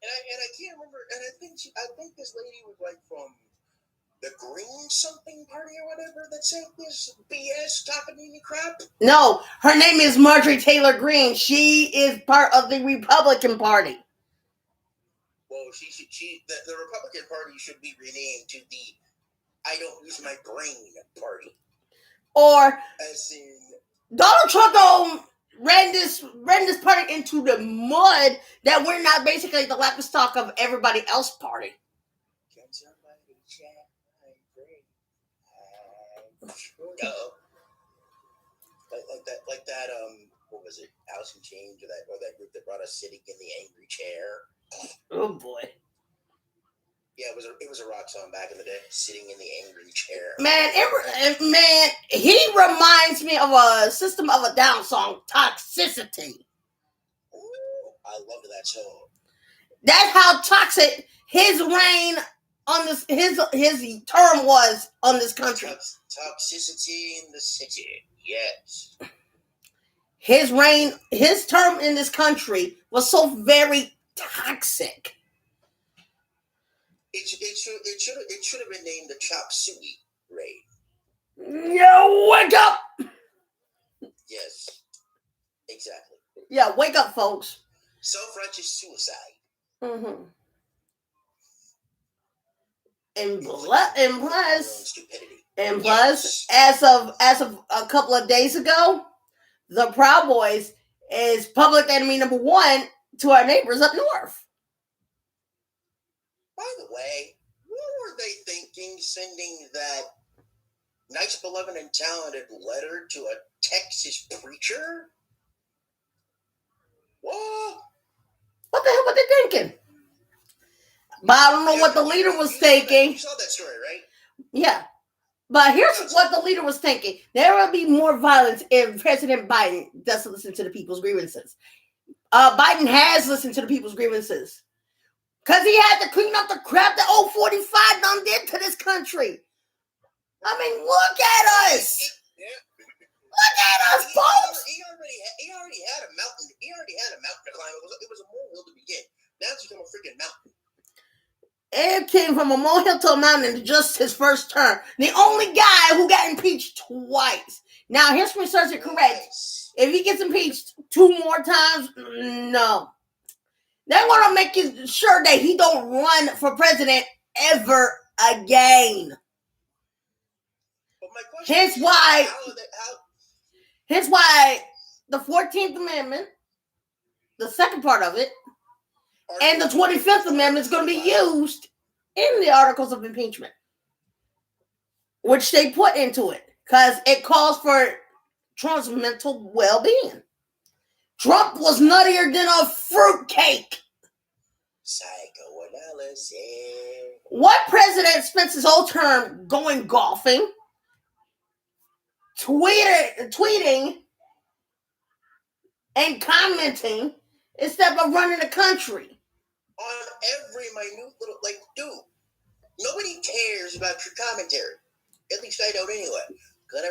B: And I can't remember. And I think this lady was like from the Green something party or whatever that said this BS talking crap.
A: No, her name is Marjorie Taylor Greene. She is part of the Republican Party.
B: Well, the Republican Party should be renamed to the I don't use my brain party.
A: Or
B: as in
A: Donald Trump though ran this party into the mud that we're not basically the laughing stock of everybody else party.
B: Can somebody check my brain? No. Like that what was it, Alice in Chains, or that group that brought us Sitting in the Angry Chair.
A: Oh boy.
B: Yeah, it was a rock song back in the day, Sitting in the Angry Chair.
A: Man, he reminds me of a System of a Down song, Toxicity.
B: Ooh, I loved that song.
A: That's how toxic his reign on this his term was on this country.
B: Toxicity in the city, yes.
A: His reign, his term in this country was so very toxic.
B: It should have been named the Chop Suey Raid.
A: Yo, wake up!
B: Yes, exactly.
A: Yeah, wake up, folks.
B: Self-righteous suicide.
A: Mm-hmm. And plus, as of a couple of days ago, the Proud Boys is public enemy number one to our neighbors up north.
B: By the way, what were they thinking sending that nice, beloved, and talented letter to a Texas preacher? What?
A: What the hell were they thinking? But I don't know what the leader was thinking.
B: You saw that story, right?
A: Yeah. But here's what the leader was thinking. There will be more violence if President Biden doesn't listen to the people's grievances. Biden has listened to the people's grievances. Because he had to clean up the crap that 045 done did to this country. I mean, look at us. Look at us, folks.
B: He already had a mountain. He already had a mountain to climb. It was a molehill to begin. Now it's become a freaking mountain.
A: It came from a molehill to a mountain in just his first term. The only guy who got impeached twice. Now, here's where it starts to correct. If he gets impeached 2 more times, no. They're going to make sure that he don't run for president ever again. Hence why the 14th Amendment, the second part of it, and the 25th Amendment is going to be used in the articles of impeachment, which they put into it because it calls for Trump's mental well-being. Trump was nuttier than a fruitcake.
B: Psychoanalysis.
A: What president spends his whole term going golfing, tweeting, and commenting instead of running the country?
B: On every minute little, dude, nobody cares about your commentary. At least I don't anyway. Because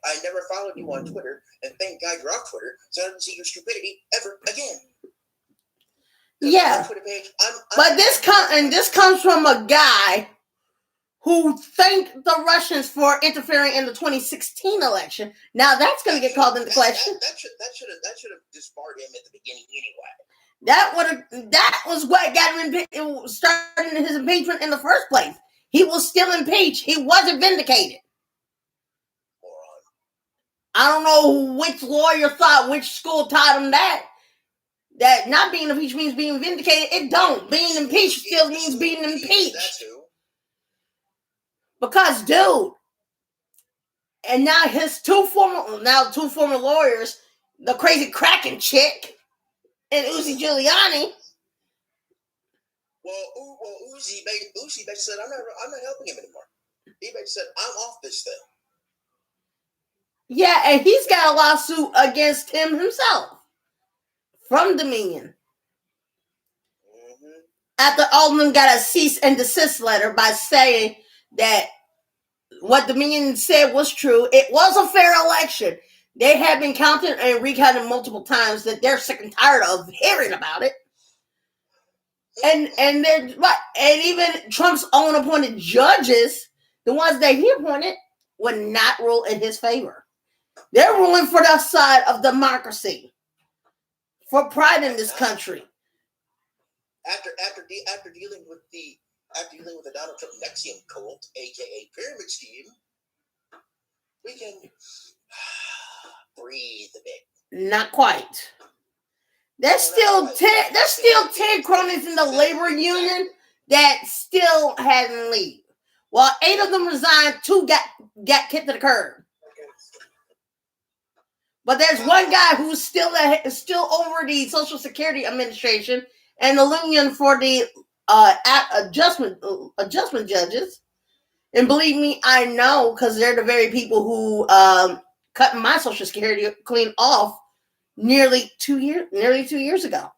B: I never followed you on Twitter, and thank God you're off Twitter, so I don't see your stupidity ever again.
A: Yeah, but this comes from a guy who thanked the Russians for interfering in the 2016 election. Now that's going to get called into question.
B: That should have disbarred him at the beginning anyway.
A: That was what got him started his impeachment in the first place. He was still impeached. He wasn't vindicated. I don't know which lawyer thought, which school taught him that not being impeached means being vindicated. It don't. Being impeached still means being impeached. Because, dude, and now his two former lawyers, the crazy Kraken chick and Uzi Giuliani.
B: Well, Uzi basically said, I'm not helping him anymore. He basically said, I'm off this thing.
A: Yeah, and he's got a lawsuit against him himself from Dominion.
B: Mm-hmm.
A: after all of them got a cease and desist letter by saying that what Dominion said was true. It was a fair election. They have been counted and recounted multiple times that they're sick and tired of hearing about it. And they're right. And even Trump's own appointed judges, the ones that he appointed, would not rule in his favor. They're ruling for the side of democracy, for pride in this country.
B: After dealing with the Donald Trump NXIVM cult, aka pyramid scheme, we can breathe a bit.
A: Not quite. There's still 10 cronies in the labor union that still hadn't leave. While 8 of them resigned, 2 got kicked to the curb. But there's one guy who's still over the Social Security Administration and the union for the adjustment judges. And believe me, I know, because they're the very people who cut my Social Security clean off nearly 2 years ago.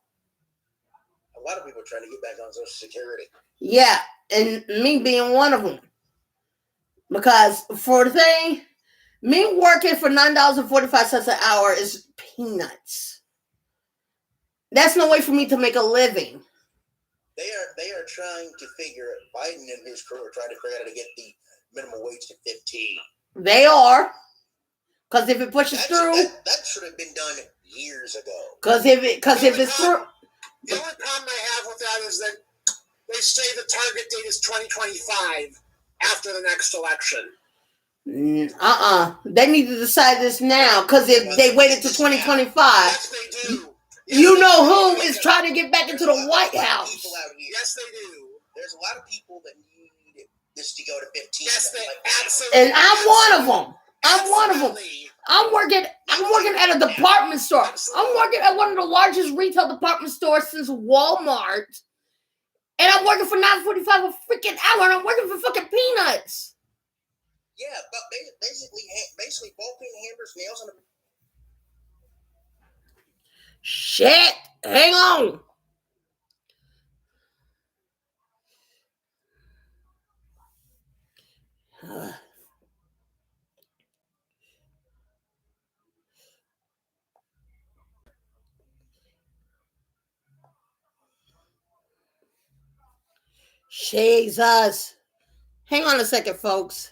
B: A lot of people are trying to get back on Social Security.
A: Yeah, and me being one of them. Because for the thing, me working for $9.45 an hour is peanuts. That's no way for me to make a living.
B: They are trying to figure. Biden and his crew are trying to figure out how to get the minimum wage to 15.
A: They are, because if it pushes through,
B: that should have been done years ago.
A: Because if it's through,
C: the only problem I have with that is that they say the target date is 2025 after the next election.
A: They need to decide this now, because if they waited to 2025,
C: yes, they do.
A: You know who is trying to get back into the White House.
C: Yes, they do.
B: There's a lot of people that need this to go to 15.
C: Yes, they absolutely.
A: And I'm one of them. I'm working at a department store. I'm working at one of the largest retail department stores since Walmart. And I'm working for $9.45 a freaking hour, and I'm working for fucking peanuts.
B: Yeah, but basically ball peen, hammers, nails, and
A: shit. Hang on. Jesus. Hang on a second, folks.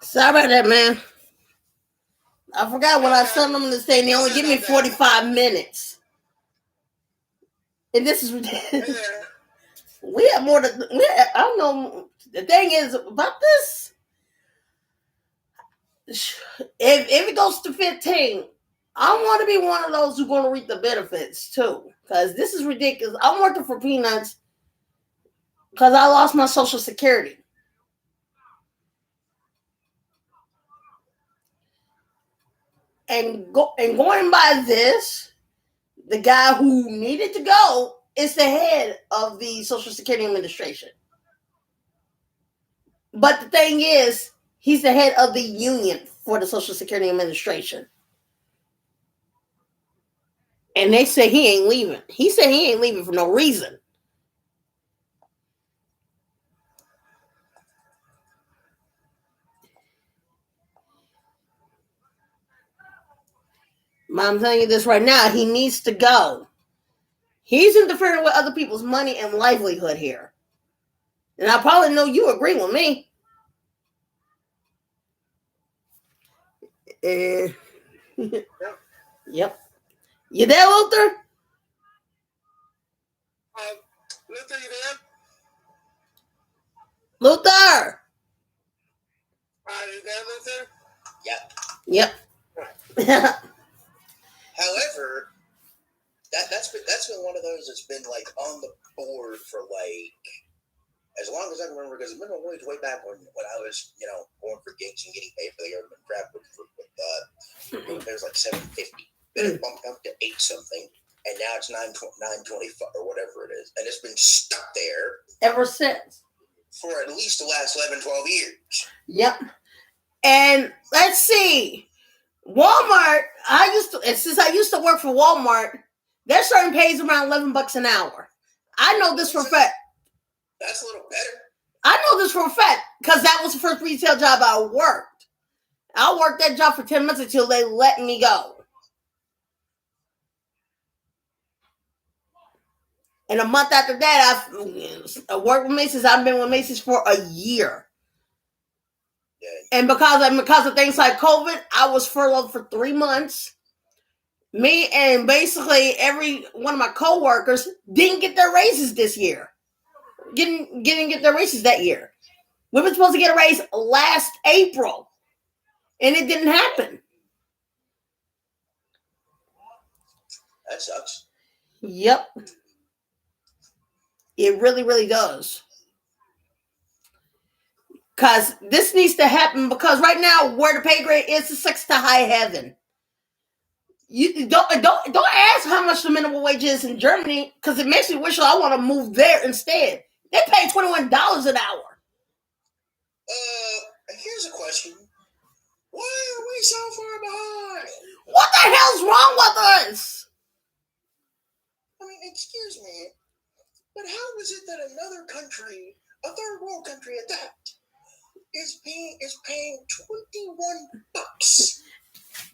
A: Sorry about that, man. I forgot what I sent them to say. They only give me 45 minutes. And this is ridiculous. We have more than... I don't know. The thing is about this. If it goes to 15, I want to be one of those who's going to reap the benefits, too. Because this is ridiculous. I'm working for peanuts because I lost my Social Security. And going by this, the guy who needed to go is the head of the Social Security Administration. But the thing is, he's the head of the union for the Social Security Administration. And they say he ain't leaving. He said he ain't leaving for no reason. I'm telling you this right now. He needs to go. He's interfering with other people's money and livelihood here. And I probably know you agree with me. Yep. You there, Luther?
C: Luther, you there?
A: Luther? Yep.
B: However, that's been one of those that's been like on the board for like as long as I can remember, because minimum wage way back when I was going for gigs and getting paid for the government crap with it was like $7.50. Then it bumped up to $8 something, and now it's $9.25 or whatever it is, and it's been stuck there
A: ever since
B: for at least the last 11-12 years.
A: Yep. And let's see, Walmart. Since I used to work for Walmart, their starting pays around $11 an hour. I know this for a fact.
B: That's a little better.
A: I know this for a fact because that was the first retail job I worked. I worked that job for 10 months until they let me go. And a month after that, I worked with Macy's. I've been with Macy's for a year. Yeah. And because of things like COVID, I was furloughed for 3 months. Me and basically every one of my coworkers didn't get their raises this year. Didn't get their raises that year. We were supposed to get a raise last April, and it didn't happen.
B: That sucks.
A: Yep. It really, really does. Because this needs to happen, because right now, where the pay grade is, it's like to high heaven. You don't ask how much the minimum wage is in Germany, because it makes me wish I want to move there instead. They pay $21 an hour.
B: Here's a question. Why are we so far behind?
A: What the hell's wrong with us?
B: I mean, excuse me, but how is it that another country, a third world country at that, is paying $21?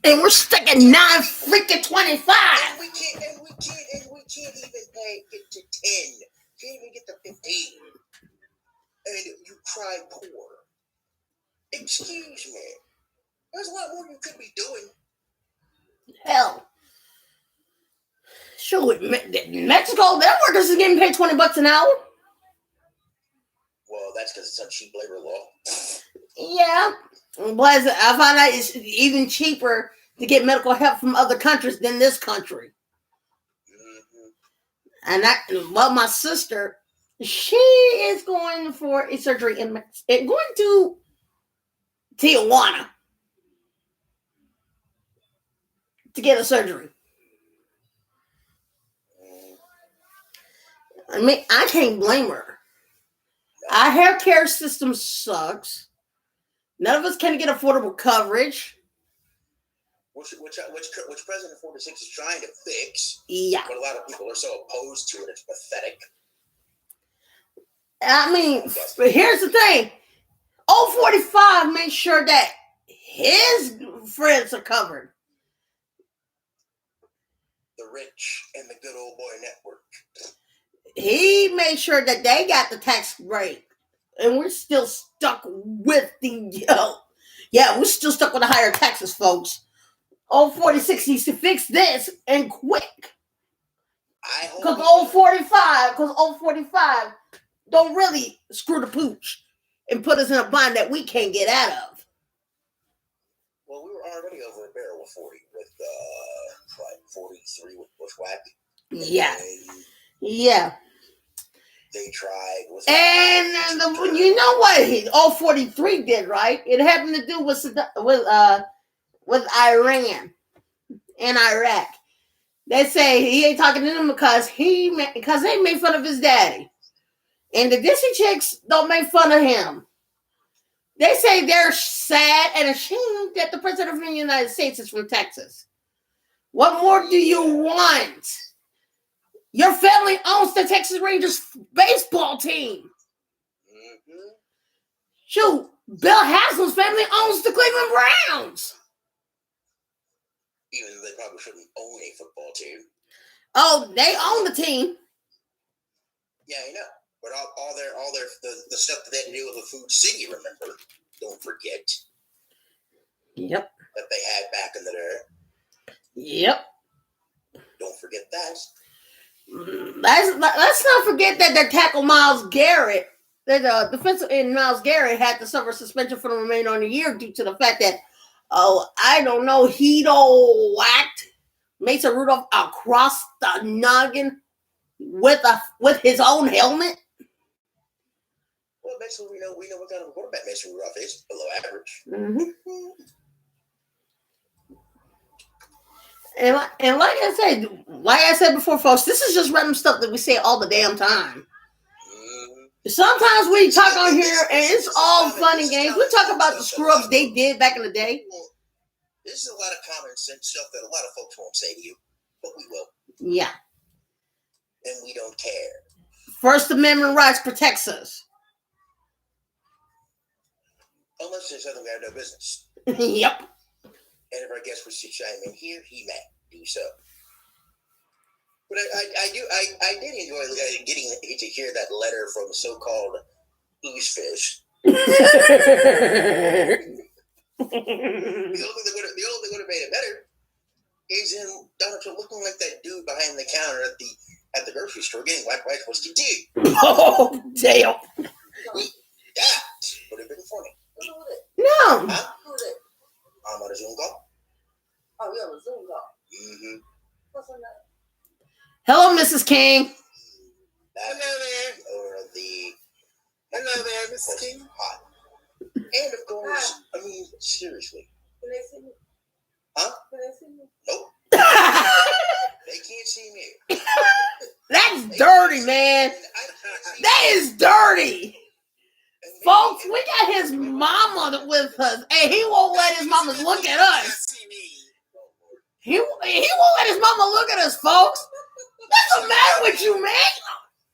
B: And
A: we're stuck at $9 freaking 25.
B: And we can't even get to 10. Can't even get to 15. And you cry poor. Excuse me. There's a lot more you could be doing.
A: Hell. Shoot, Mexico, their workers is getting paid $20 an hour.
B: Well, that's because it's some cheap labor law.
A: Yeah. But I find out it's even cheaper to get medical help from other countries than this country. And my sister, she is going for a surgery going to Tijuana to get a surgery. I mean, I can't blame her. Our healthcare system sucks. None of us can get affordable coverage.
B: Which President 46 is trying to fix.
A: Yeah.
B: But a lot of people are so opposed to it, it's pathetic.
A: I mean, but here's the thing. 045 made sure that his friends are covered.
B: The rich and the good old boy network.
A: He made sure that they got the tax break. And we're still stuck with we're still stuck with the higher taxes, folks. 046 needs to fix this and quick. Because 045 don't really screw the pooch and put us in a bind that we can't get out of.
B: Well, we were already over a barrel with 43 with Bushwhack.
A: Yeah. Yeah.
B: They tried with,
A: and you know what 043 did, right? It happened to do with Iran and Iraq. They say he ain't talking to them because they made fun of his daddy, and the Disney chicks don't make fun of him. They say they're sad and ashamed that the president of the United States is from Texas. What more do you want? Your family owns the Texas Rangers baseball team. Mm-hmm. Shoot, Bill Haslam's family owns the Cleveland Browns.
B: Even though they probably shouldn't own a football team.
A: Oh, they own the team.
B: Yeah, I know. But all the stuff that they had to do with the Food City, remember? Don't forget.
A: Yep.
B: That they had back in the day.
A: Yep.
B: Don't forget that.
A: Let's not forget that their tackle Myles Garrett, the defensive end Myles Garrett, had to suffer suspension for the remainder of the year due to the fact that Oh, I don't know. Hito whacked Mason Rudolph across the noggin with his own helmet.
B: Well, basically, we know what kind of quarterback Mason Rudolph is. Below average.
A: Mm-hmm. And like I said before, folks, this is just random stuff that we say all the damn time. Sometimes we talk on here and it's all fun and games. We talk about the screw ups they did back in the day.
B: This is a lot of common sense stuff that a lot of folks won't say to you, but we will.
A: Yeah.
B: And we don't care.
A: First Amendment rights protects us.
B: Unless there's something we have no business.
A: Yep.
B: And if our guest was to chime in here, he may do so. But I did enjoy getting to hear that letter from the so-called Oozefish. The only thing that would have made it better is him Donald Trump looking like that dude behind the counter at the grocery store getting white whiskey tea.
A: Oh, damn.
B: That would have been funny.
A: No.
B: Huh? I'm on a Zoom call.
D: Oh, you're on a Zoom call.
B: Mm-hmm.
D: What's her name?
A: Hello, Mrs. King.
B: Hello there. Or
C: Hello there, Mrs. King.
B: Hot. And of course, I mean, seriously.
D: Can they see me?
B: Huh?
D: Can they see me?
B: Nope. They can't see me.
A: That's dirty, man. That is dirty. Folks, we got his mama with us, and he won't let his mama look at us. He won't let his mama look at us, folks. What's the matter with you, man?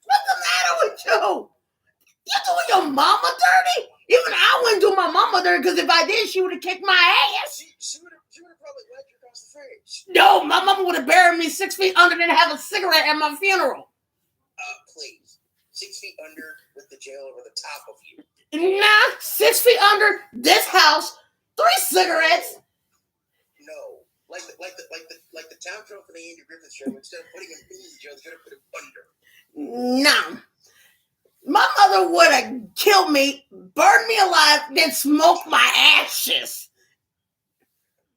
A: What's the matter with you? You doing your mama dirty? Even I wouldn't do my mama dirty, because if I did, she would have kicked my ass.
B: She would have probably whacked you across the face.
A: No, my mama would have buried me 6 feet under and have a cigarette at my funeral.
B: Please. 6 feet under with the jail over the top of you.
A: Nah, 6 feet under this house, 3 cigarettes.
B: No. Like the town show for the Andy Griffith show, instead of putting him in jail, they're gonna put him under.
A: No. My mother would have killed me, burned me alive, then smoked my ashes.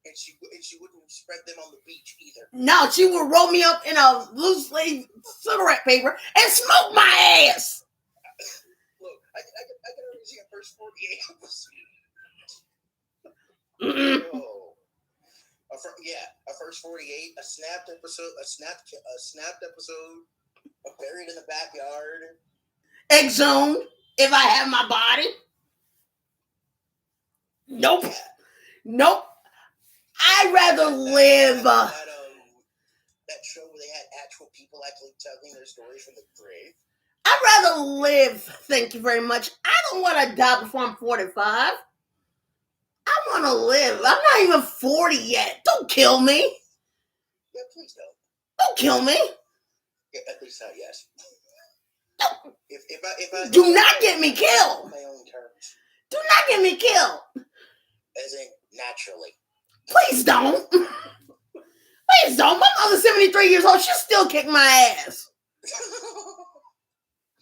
B: And she wouldn't spread them on the beach either.
A: No, she would roll me up in a loose leaf cigarette paper and smoke my ass.
B: Look, I can already see a first 48 episodes. Oh. A first 48, a snapped episode, a snapped episode, a buried in the backyard.
A: Exhumed, if I have my body. Nope.
B: Yeah.
A: Nope. I'd rather live.
B: That show where they had actual people actually telling their stories from the grave.
A: I'd rather live. Thank you very much. I don't want to die before I'm 45. I want to live. I'm not even 40 yet. Don't kill me.
B: Yeah, please don't.
A: Don't kill me.
B: Yeah, at least not yes. If I
A: Do not get me killed.
B: On my own terms.
A: Do not get me killed.
B: As in naturally.
A: Please don't. Please don't. My mother's 73 years old. She'll still kick my ass.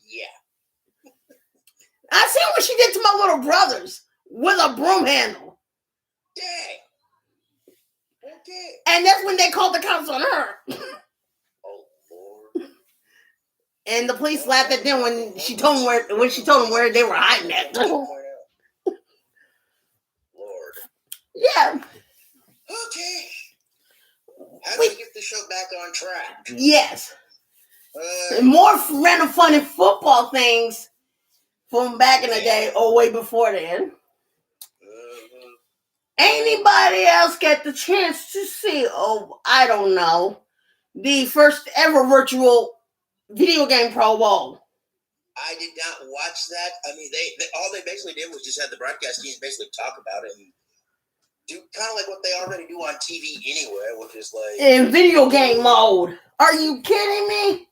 B: Yeah.
A: I seen what she did to my little brothers with a broom handle.
B: Dang. Okay.
A: And that's when they called the cops on her.
B: Oh Lord.
A: And the police laughed at them when she told them where they were hiding at.
B: Lord.
A: Yeah.
B: Okay. How do we get the show back on track?
A: Yes. More random funny football things from back in the day or way before then. Anybody else get the chance to see, I don't know, the first ever virtual video game Pro Bowl?
B: I did not watch that. I mean, they all they basically did was just have the broadcast teams basically talk about it and do kind of like what they already do on TV anyway, which is like
A: in video game mode. Are you kidding me?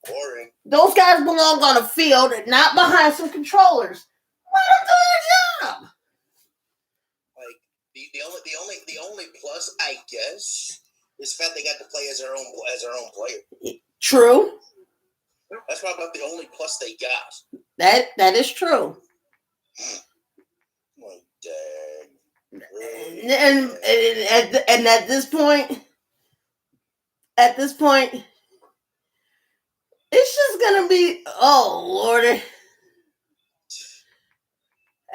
B: Boring.
A: Those guys belong on a field and not behind some controllers. Let them do their job.
B: Like the only plus, I guess, is the fact they got to play as their own player.
A: True.
B: That's probably about the only plus they got.
A: That is true.
B: Like, dang.
A: And at this point, it's just gonna be, oh Lordy.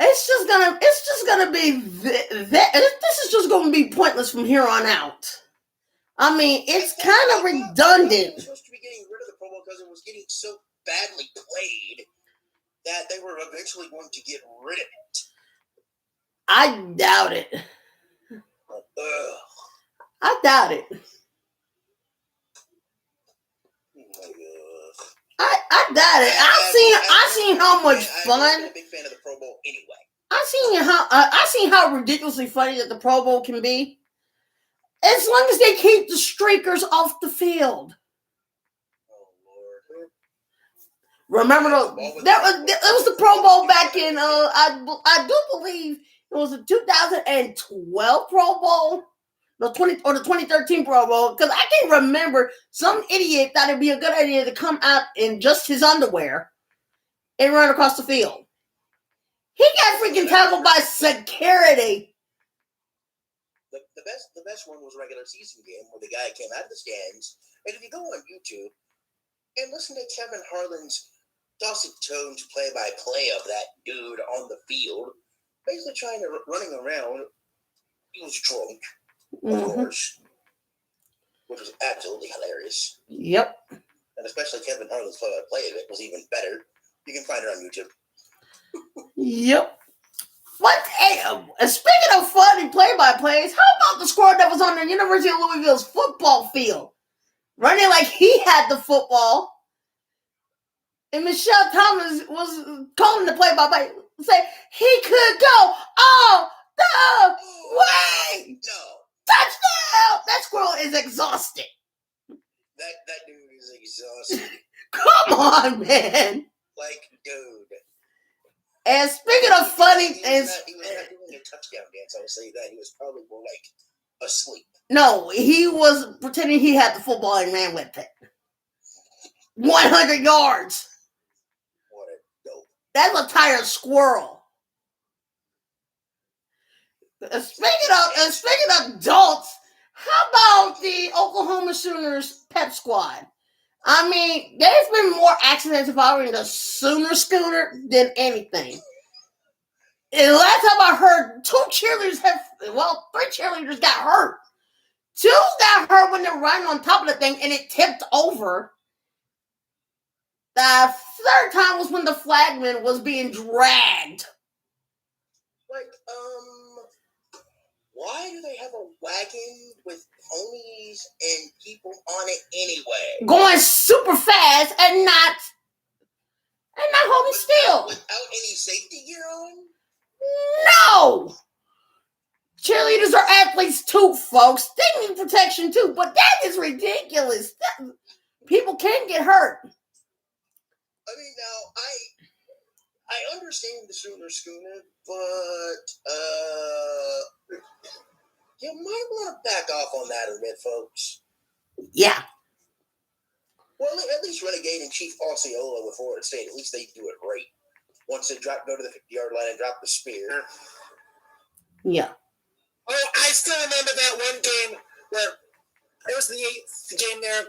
A: It's just gonna be this is just gonna be pointless from here on out. I mean, it's kind of redundant.
B: They were supposed to be getting rid of the Pro Bowl because it was getting so badly played that they were eventually going to get rid of it.
A: I doubt it.
B: Ugh.
A: I doubt it.
B: Oh my God.
A: I doubt it. I've seen how much fun.
B: I'm a big fan of the Pro Bowl anyway.
A: I seen how ridiculously funny that the Pro Bowl can be. As long as they keep the streakers off the field.
B: Oh Lord.
A: Remember that was the Pro Bowl back in I do believe it was the 2012 Pro Bowl. The 2013 Pro Bowl, because I can remember some idiot thought it'd be a good idea to come out in just his underwear and run across the field. He got freaking tackled by security.
B: The best one was a regular season game where the guy came out of the stands, and if you go on YouTube and listen to Kevin Harlan's dulcet tones play-by-play of that dude on the field, basically running around, he was drunk. Of course, which was absolutely hilarious.
A: Yep.
B: And especially Kevin Harlan's play of it was even better. You can find it on YouTube.
A: Yep. What? Hey, speaking of funny play-by-plays, how about the squad that was on the University of Louisville's football field, running like he had the football, and Michelle Thomas was calling the play-by-play, say he could go all the way.
B: No.
A: Touchdown! That squirrel is exhausted.
B: That dude is exhausted.
A: Come on, man.
B: Like, dude.
A: And speaking of funny,
B: he was not doing a touchdown dance. I would say that he was probably more like asleep.
A: No, he was pretending he had the football and ran with it. 100 yards.
B: What a dope.
A: That's a tired squirrel. Speaking of adults, how about the Oklahoma Sooners pep squad? I mean, there's been more accidents involving the Sooner Schooner than anything. And last time I heard, 3 cheerleaders got hurt. 2 got hurt when they're riding on top of the thing and it tipped over. The 3rd time was when the flagman was being dragged.
B: Like, why do they have a wagon with ponies and people on it anyway?
A: Going super fast and not holding still.
B: Without any safety gear on?
A: No! Cheerleaders are athletes too, folks. They need protection too, but that is ridiculous. People can get hurt.
B: I mean, now, I understand the Sooner Schooner, but, you might want to back off on that a bit, folks.
A: Yeah.
B: Well, at least Renegade and Chief Osceola with Florida State, at least they do it right. Once they go to the 50-yard line and drop the spear.
A: Yeah.
C: Oh, I still remember that one game where it was the 8th game there.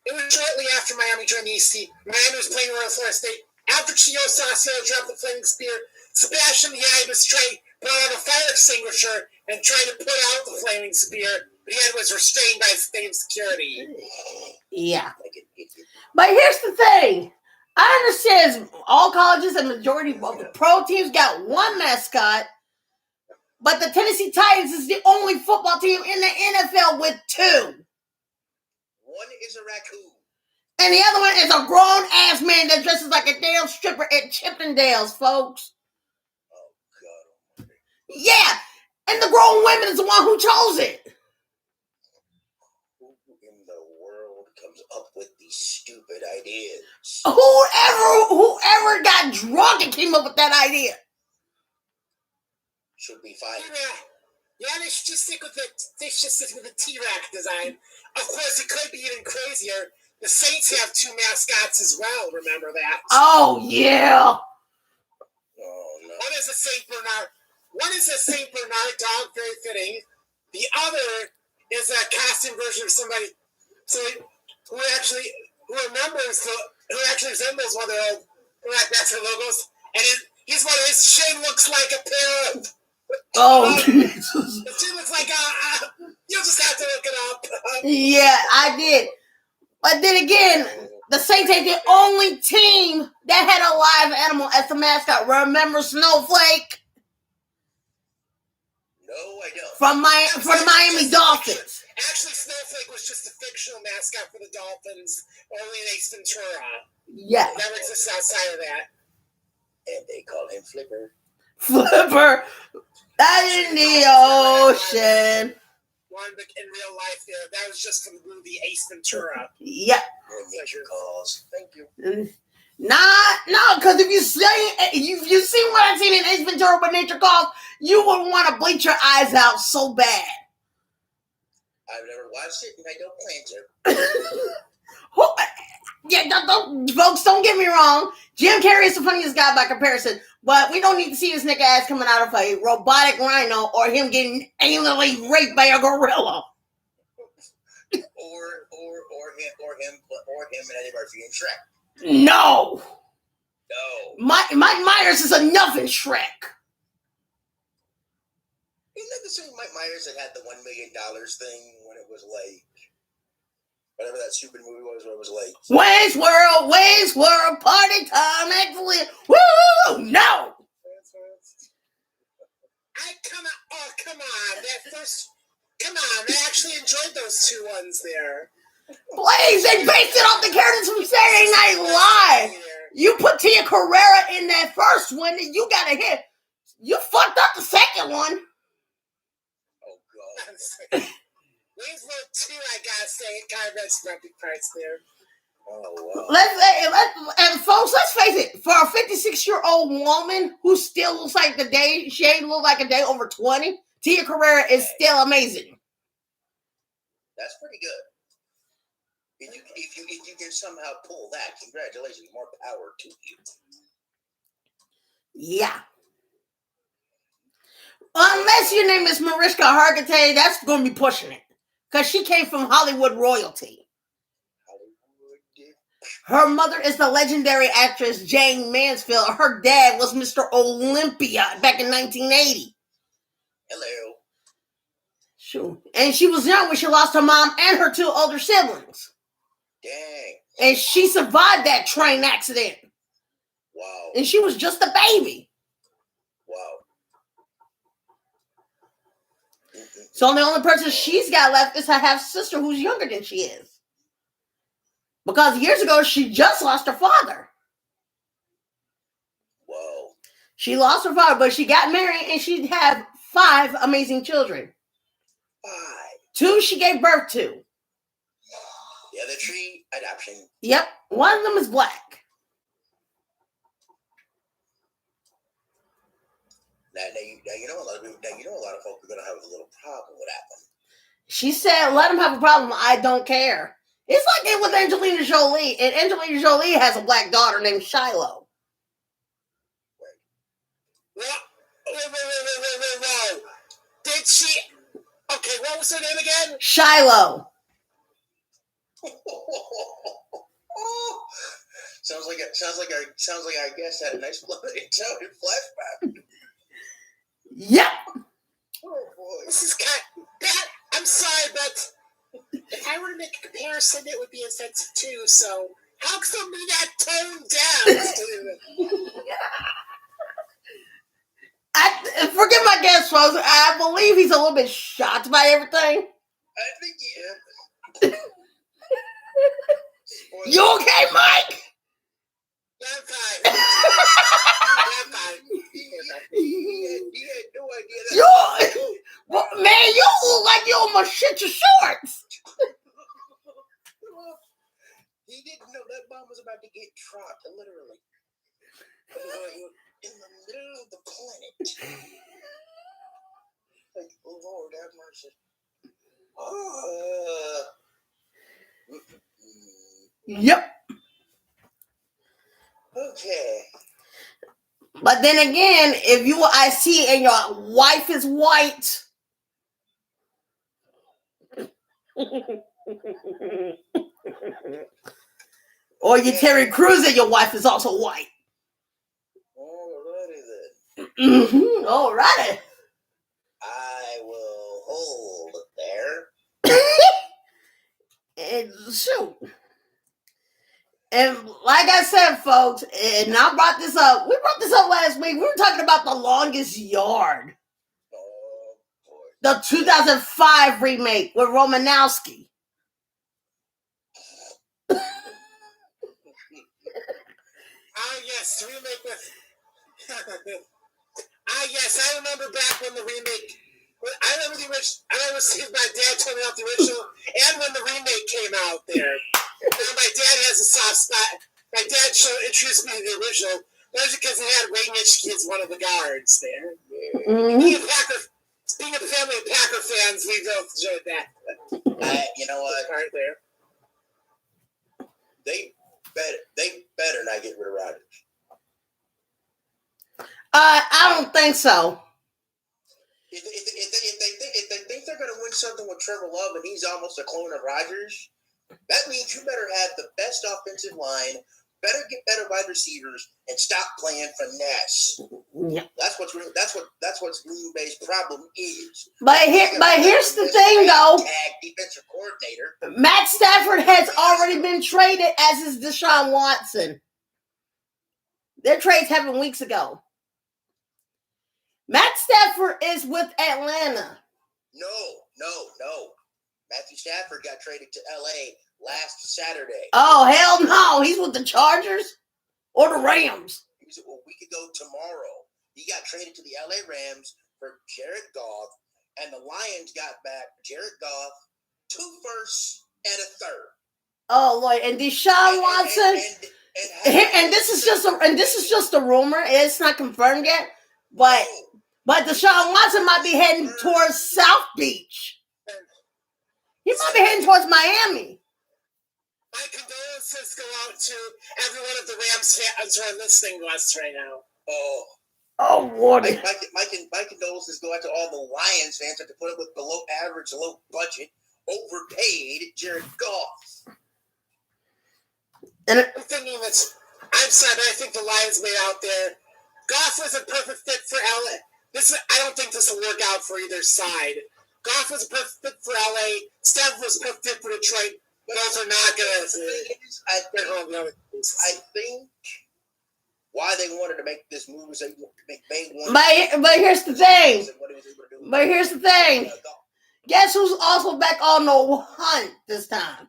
C: It was shortly after Miami joined the ACC. Miami was playing around Florida State. After Chief Osceola dropped the flaming spear, Sebastian Yabas brought out a fire extinguisher and tried to put out the flaming spear, but he was restrained by state security.
A: Yeah. But here's the thing. I understand all colleges and majority of the pro teams got one mascot, but the Tennessee Titans is the only football team in the NFL with 2.
B: One is a raccoon.
A: And the other one is a grown-ass man that dresses like a damn stripper at Chippendales, folks.
B: Oh, God.
A: Yeah, and the grown woman is the one who chose it.
B: Who in the world comes up with these stupid ideas?
A: Whoever got drunk and came up with that idea
B: should be fired.
C: Yeah, they should just stick with it. They should stick with the T-Rack design. Of course, it could be even crazier. The Saints have 2 mascots as well. Remember that?
A: Oh yeah.
B: Oh no.
C: One is a Saint Bernard. One is a Saint Bernard dog, very fitting. The other is a costume version of somebody who actually resembles one of their old Black Panther logos. And he's one of his chin looks like a pair of.
A: Oh, Jesus.
C: His chin looks like a. You'll just have to look it up.
A: Yeah, I did. But then again, the Saints ain't the only team that had a live animal as the mascot. Remember Snowflake?
B: No, I don't.
A: From the Miami Dolphins.
C: Actually, Snowflake was just a fictional mascot for the Dolphins, only in Ace Ventura.
A: Yeah.
C: It never exists outside of that.
B: And they call him Flipper.
A: Flipper. Out in the ocean.
C: One in real life there. That was just from the movie Ace Ventura.
A: Yeah.
B: Nature calls. Thank you.
A: No, because if you seen what I've seen in Ace Ventura with Nature Calls, you would want to bleach your eyes out so bad.
B: I've never watched it, and I don't plan to.
A: Yeah, folks, don't get me wrong. Jim Carrey is the funniest guy by comparison, but we don't need to see his nigga ass coming out of a robotic rhino or him getting anally raped by a gorilla.
B: Or him and Eddie Murphy in Shrek.
A: No.
B: No.
A: Mike Myers is enough in Shrek.
B: Isn't that the same Mike Myers that had the $1 million thing when it was like, whatever that stupid movie was, when it was like,
A: Wayne's World, party time, excellent. Woo! No.
C: Come on. Come on. I actually enjoyed those two ones there.
A: Please, they based it off the characters from Saturday Night Live. You put Tia Carrera in that first one, and you got a hit. You fucked up the second one.
B: oh god.
C: Wayne's World 2, I gotta say, it kind of has some epic parts there.
B: Oh wow.
A: And folks, let's face it. For a 56-year-old woman who still looks like she ain't look like a day over 20, Tia Carrera is still amazing.
B: That's pretty good. If you can somehow pull that, congratulations, more power to you.
A: Yeah. Unless your name is Mariska Hargitay, that's going to be pushing it. Because she came from Hollywood royalty. Her mother is the legendary actress Jane Mansfield. Her dad was Mr. Olympia back in 1980.
B: Hello.
A: Sure. And she was young when she lost her mom and her two older siblings.
B: Dang.
A: And she survived that train accident.
B: Wow.
A: And she was just a baby.
B: Wow.
A: So the only person she's got left is her half-sister who's younger than she is. Because years ago, she just lost her father.
B: Whoa.
A: She lost her father, but she got married and she had 5 amazing children.
B: 5.
A: 2 she gave birth to.
B: The other 3, adoption.
A: Yep. One of them is black.
B: Now you know a lot of people. Now you know a lot of folks are gonna have a little problem with that one.
A: She said, let him have a problem. I don't care. It's like it with Angelina Jolie. And Angelina Jolie has a black daughter named Shiloh.
C: Whoa. Did she? Okay, what was her name again?
A: Shiloh.
B: Sounds like our guest had a nice flashback.
A: Yep.
B: Oh boy.
C: This is kind of, I'm sorry, but if I were to make a comparison, it would be offensive too. So how can somebody that toned down?
A: Forget my guess, folks. I believe he's a little bit shocked by everything.
B: I think he is.
A: You okay, Mike?
C: Yeah, I'm fine. I'm fine.
B: He had no idea that.
A: Man, you look like you almost shit your shorts.
B: He didn't know that bomb was about to get dropped, literally. In the middle of the planet. Like, Lord have mercy.
A: Yep.
B: Okay.
A: But then again, if you I see and your wife is white, or you Terry Crews and your wife is also white.
B: Alrighty then.
A: Mm-hmm. Alrighty.
B: I will hold it there.
A: And shoot. And like I said, folks, and I brought this up. We brought this up last week. We were talking about The Longest Yard,
B: Oh boy.
A: the 2005 remake with Romanowski.
C: Yes, the remake with. Yes, I remember back when the remake. I remember the original. I remember seeing my dad told me about the original, and when the remake came out there. Now my dad has a soft spot. My dad introduced me to the original. That's because it had Ray Nitschke as one of the guards there.
A: Mm-hmm.
C: Being a family of Packer fans, we both enjoyed that.
B: You know what?
C: Part there.
B: They better not get rid of Rodgers.
A: I don't think so.
B: If they think they're going to win something with Trevor Love and he's almost a clone of Rodgers, that means you better have the best offensive line, better get better wide receivers, and stop playing finesse.
A: Yep.
B: That's what Green Bay's problem is.
A: But here's the thing, though.
B: Tag defensive coordinator.
A: Matt Stafford has already been traded, as is Deshaun Watson. Their trades happened weeks ago. Matt Stafford is with Atlanta.
B: No. Matthew Stafford got traded to L.A. last Saturday.
A: Oh, hell no. He's with the Chargers or the Rams.
B: He was a week ago tomorrow. He got traded to the L.A. Rams for Jared Goff, and the Lions got back Jared Goff, 2 firsts, and a third.
A: Oh, Lord. And Deshaun Watson. And this is just a rumor. It's not confirmed yet. But Deshaun Watson might be heading towards South Beach. He might be heading towards Miami.
C: My condolences go out to every one of the Rams fans who are listening to us right now.
A: Oh, Lord.
B: My condolences go out to all the Lions fans that have to put up with below average, low budget, overpaid Jared Goff.
A: And
C: I'm thinking that I'm sad, but I think the Lions made out there. Goff was a perfect fit for LA. I don't think this will work out for either side. Goff was a perfect fit for LA. Stafford was a perfect fit for Detroit. Those are not going to.
B: I think why they wanted to make this move is
A: But here's the thing. Guess who's also back on the hunt this time?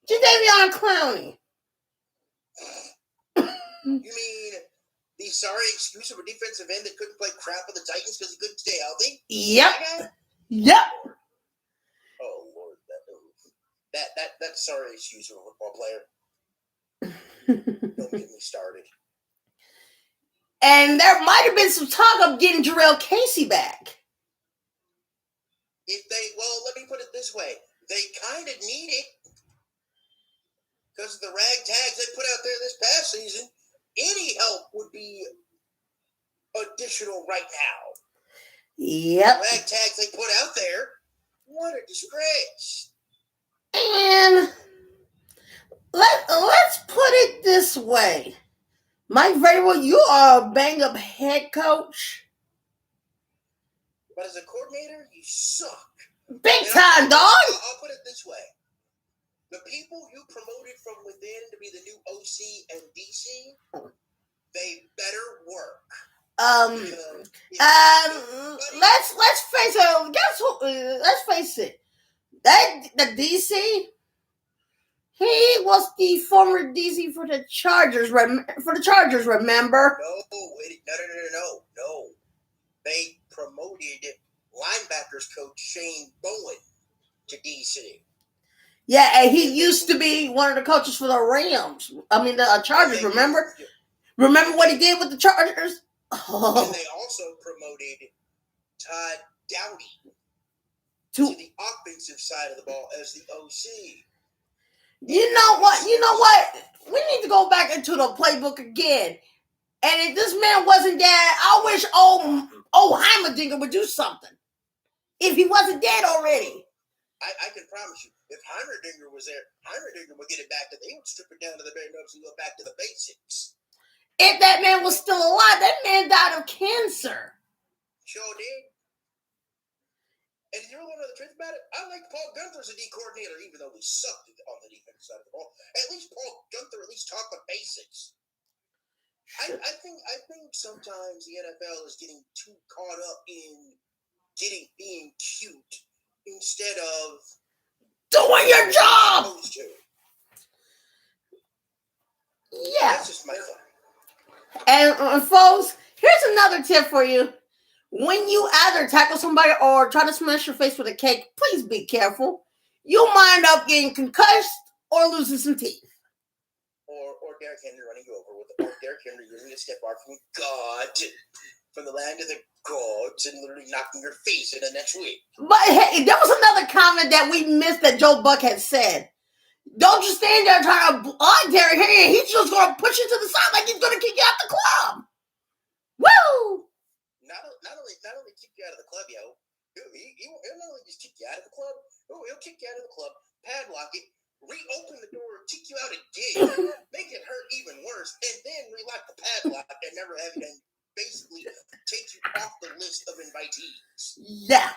A: Jadeveon Clowney.
B: You mean the sorry excuse of a defensive end that couldn't play crap with the Titans because he couldn't stay healthy?
A: Yep.
B: Oh Lord, that sorry excuse of a football player. Don't get me started.
A: And there might have been some talk of getting Jarrell Casey back.
B: Let me put it this way. They kind of need it. Because of the ragtags they put out there this past season, any help would be additional right now.
A: Yep.
B: The ragtags they put out there, what a disgrace.
A: And let's put it this way. Mike Vrabel, you are a bang-up head coach.
B: But as a coordinator, you suck.
A: Big time, dog.
B: I'll put it this way. The people you promoted from within to be the new OC and DC, they better work.
A: Let's face it. Guess what? Let's face it. The DC, he was the former DC for the Chargers. Remember?
B: No. They promoted linebackers coach Shane Bowen to DC.
A: Yeah, and he used to be one of the coaches for the Rams. I mean, the Chargers, remember? Remember what he did with the Chargers? Oh.
B: And they also promoted Todd Dowdy to the offensive side of the ball as the OC.
A: You know what? We need to go back into the playbook again. And if this man wasn't dead, I wish old Heimerdinger would do something. If he wasn't dead already.
B: I can promise you, if Heimerdinger was there, Heimerdinger would get it back to, they would strip it down to the bare nubs and go back to the basics.
A: If that man was still alive, that man died of cancer.
B: Sure did. And you know what the truth about it? I like Paul Gunther as a D coordinator, even though we sucked on the defensive side of the ball. At least Paul Gunther at least taught the basics. I think sometimes the NFL is getting too caught up in being cute instead of
A: doing your job.
B: Supposed to.
A: Yeah.
B: That's just my thought.
A: And folks, here's another tip for you. When you either tackle somebody or try to smash your face with a cake, please be careful. You'll wind up getting concussed or losing some teeth.
B: Or Derrick Henry running you over or Derrick Henry using a step art from God, from the land of the gods, and literally knocking your face in the next week.
A: But hey, there was another comment that we missed that Joe Buck had said. Don't you stand there trying to block Derrick Henry, and he's just going to push you to the side like he's going to kick you out the club. Woo!
B: Not only kick you out of the club, he'll not only just kick you out of the club, he'll kick you out of the club, padlock it, reopen the door, kick you out again, make it hurt even worse, and then relock the padlock and never have it, and basically take you off the list of invitees.
A: Yeah.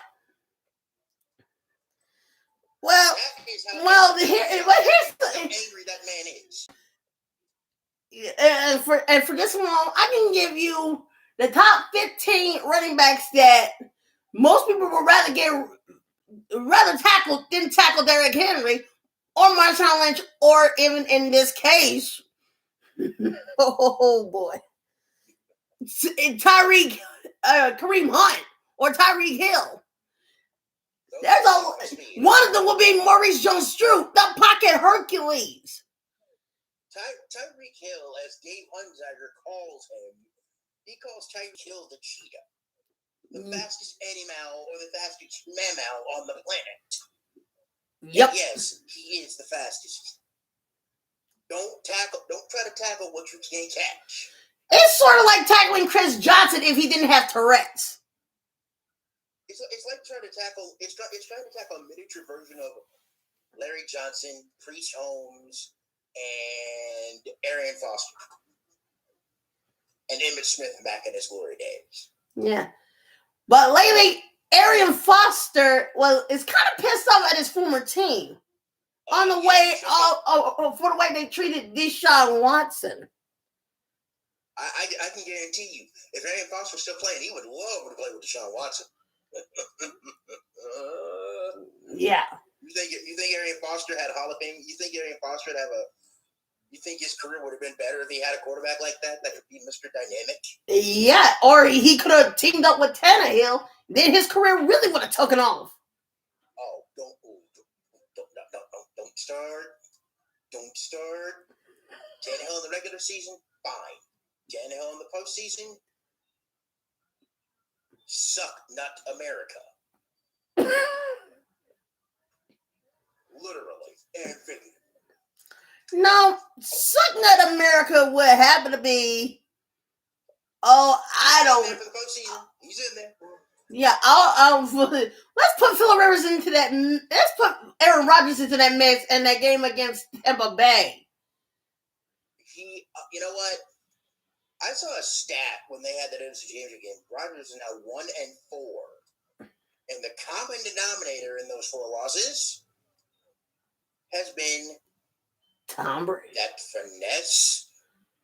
A: Well, here's the
B: angry that man is.
A: And for this one, I can give you the top 15 running backs that most people would rather tackle than tackle Derrick Henry or Marshawn Lynch, or even in this case, oh boy, Kareem Hunt or Tyreek Hill. One of them will be Maurice Jones-Drew, the pocket Hercules.
B: Tyreek Hill, as Dave Hunziker calls him, he calls Tyreek Hill the cheetah, the fastest animal or the fastest mammal on the planet.
A: Yep.
B: And yes, he is the fastest. Don't try to tackle what you can't catch.
A: It's sort of like tackling Chris Johnson if he didn't have Tourette's.
B: It's like trying to tackle. It's trying to tackle a miniature version of Larry Johnson, Priest Holmes, and Arian Foster, and Emmitt Smith back in his glory days.
A: Yeah, but lately Arian Foster is kind of pissed off at his former team on the way for the way they treated Deshaun Watson.
B: I can guarantee you, if Arian Foster was still playing, he would love to play with Deshaun Watson.
A: Yeah.
B: You think Arian Foster had a Hall of Fame? You think Arian Foster would have you think his career would have been better if he had a quarterback like that could be Mr. Dynamic?
A: Yeah, or he could have teamed up with Tannehill. Then his career really would have taken off.
B: Oh, don't start. Don't start. Tannehill in the regular season, fine. Tannehill in the postseason, suck nut America. Literally and figuratively.
A: No, suck nut America would happen to be. I don't.
B: For the postseason, he's in there.
A: Yeah, let's put Phillip Rivers into that. Let's put Aaron Rodgers into that mix in that game against Tampa Bay.
B: You know what? I saw a stat when they had that NFC Championship game. Rodgers is now 1-4, and the common denominator in those 4 losses has been
A: Tom Brady.
B: That finesse,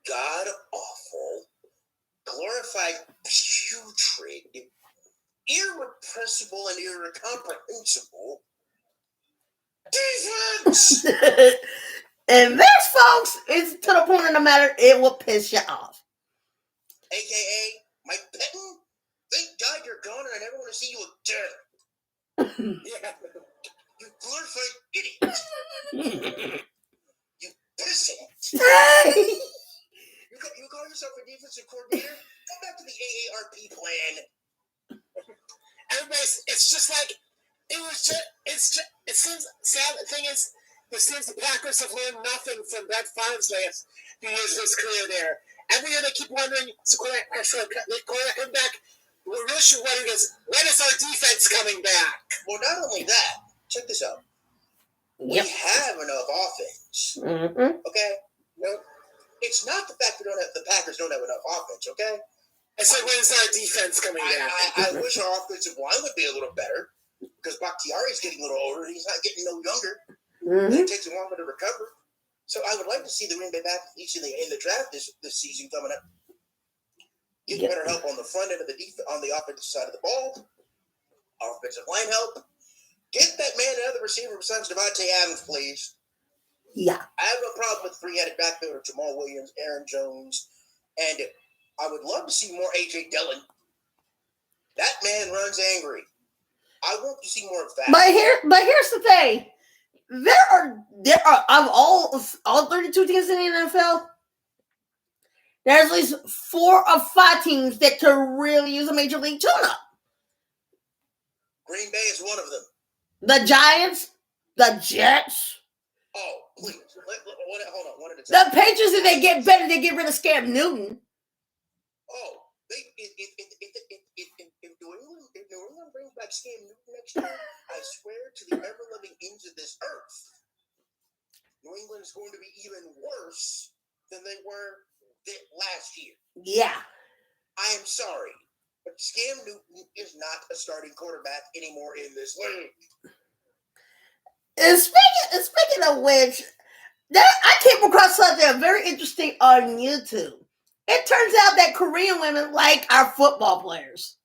B: god awful, glorified, putrid, irrepressible, and incomprehensible defense.
A: And this, folks, is to the point of the matter, it will piss you off.
B: AKA Mike Pettin. Thank God you're gone, and I never want to see you again. Yeah. You glorified idiot. You pissant. You call yourself a defensive coordinator? Go back to the AARP plan.
C: It's just like it seems sad. The thing is, it seems the Packers have learned nothing from Brett Favre's last few years of his career there. every year they keep wondering, so quarterback come back. What we're really wondering is, when is our defense coming back?
B: Well, not only that, check this out.
A: Yep.
B: We have enough offense.
A: Mm-hmm.
B: Okay? No, it's not the fact the Packers don't have enough offense, okay?
C: I said, when is our defense coming back?
B: I wish our offensive line would be a little better because Bakhtiari's getting a little older. He's not getting no younger.
A: Mm-hmm.
B: And it takes him longer to recover. So I would like to see the Green Bay Packers in the draft this season coming up. Get better help on the front end of the on the offensive side of the ball. Offensive line help. Get that man another receiver besides Devontae Adams, please.
A: Yeah.
B: I have no problem with three-headed backfield of Jamal Williams, Aaron Jones, and I would love to see more A.J. Dillon. That man runs angry. I want to see more of that.
A: But here's the thing. There are of all 32 teams in the NFL, there's at least 4 or 5 teams that could really use a major league tune-up.
B: Green Bay is one of them.
A: The Giants, the Jets.
B: Oh, please. Hold on. One at a time.
A: The Patriots, if they get better, they get rid of Cam Newton.
B: Oh, if New England brings back Cam Newton next year, I swear to the ever-living ends of this earth, New England is going to be even worse than they were last year.
A: Yeah.
B: I am sorry, but Cam Newton is not a starting quarterback anymore in this league.
A: And speaking of which, I came across something very interesting on YouTube. It turns out that Korean women like our football players.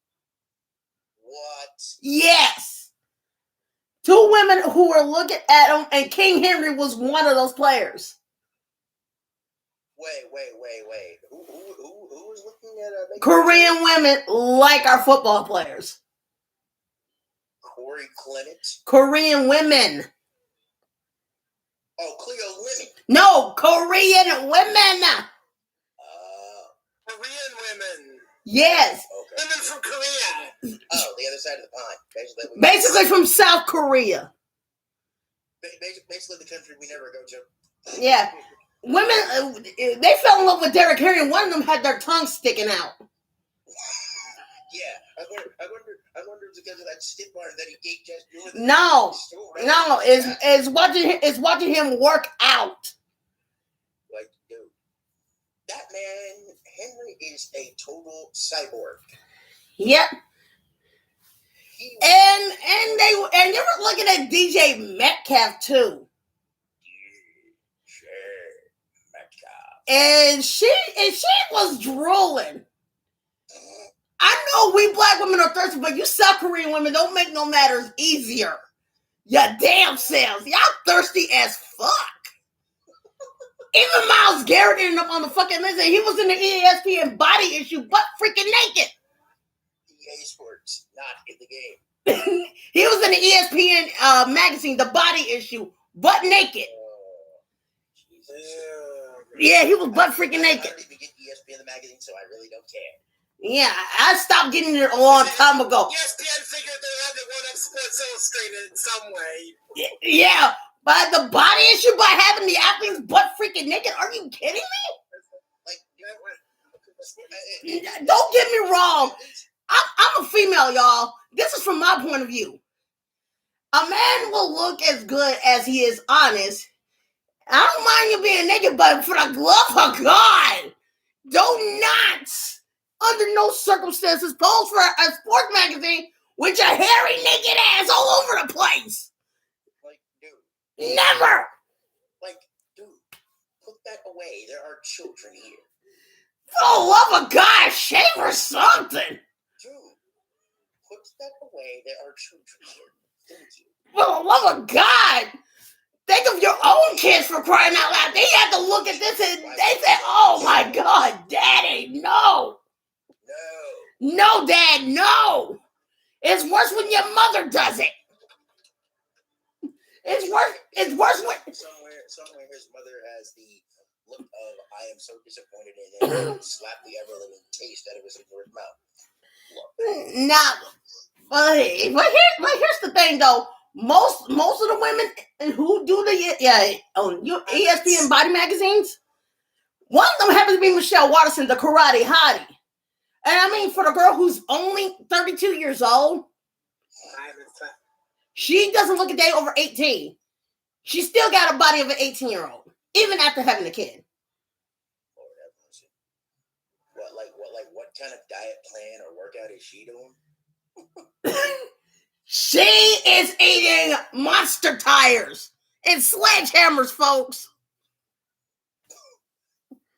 B: What?
A: Yes. 2 women who were looking at them, and King Henry was one of those players.
B: Wait. Who was looking at
A: Korean women like our football players.
B: Corey Clement?
A: Korean women.
B: Oh, Cleo Lemon.
A: No, Korean women.
C: Korean women.
A: Yes.
B: Okay.
C: Women from Korea.
B: Oh, the other side of the pond.
A: Basically from South Korea.
B: Basically the country we never go to.
A: Yeah. Women, they fell in love with Derrick Henry, and one of them had their tongue sticking out.
B: Yeah, I wonder if it's because of that stiff arm that he gave just doing.
A: No, it's watching him work out.
B: Like, dude, that man Henry is a total cyborg.
A: Yep. And they were looking at DJ Metcalf too. And she was drooling. I know we black women are thirsty, but you South Korean women don't make no matters easier. Ya damn selves. Y'all thirsty as fuck. Even Myles Garrett ended up on the fucking list, and he was in the ESPN body issue, butt freaking naked.
B: EA Sports, not in the game.
A: He was in the ESPN magazine, the body issue, butt naked. Yeah, he was butt freaking naked.
B: I don't even get ESPN the magazine, so I really don't care.
A: Yeah, I stopped getting it a long time ago.
C: ESPN figured they had to one up Sports Illustrated in some way.
A: Yeah, by the body issue, by having the athletes butt freaking naked. Are you kidding me? Don't get me wrong. I'm a female, y'all. This is from my point of view. A man will look as good as he is honest. I don't mind you being naked, but for the love of God, do not, under no circumstances, pose for a sports magazine with your hairy, naked ass all over the place.
B: Like, dude.
A: Never.
B: Like, dude, put that away. There are children here.
A: For the love of God, shave or something.
B: Dude, put that away. There are children here. Thank you.
A: For the love of God. Think of your own kids, for crying out loud. They had to look at this and they said, oh my God, Daddy, no. No, Dad, no. It's worse when your mother does it. It's worse when...
B: Somewhere his mother has the look of, I am so disappointed in him, and slap the ever-living taste out of his ignorant mouth.
A: Nah, but here's the thing, though. Most of the women who do the ESPN body magazines, One of them happens to be Michelle Watterson, the karate hottie. And I mean, for the girl who's only 32 years old, she doesn't look a day over 18. She still got a body of an 18-year-old, even after having a kid.
B: Lord have mercy. What kind of diet plan or workout is she doing?
A: She is eating Monster tires and sledgehammers, folks.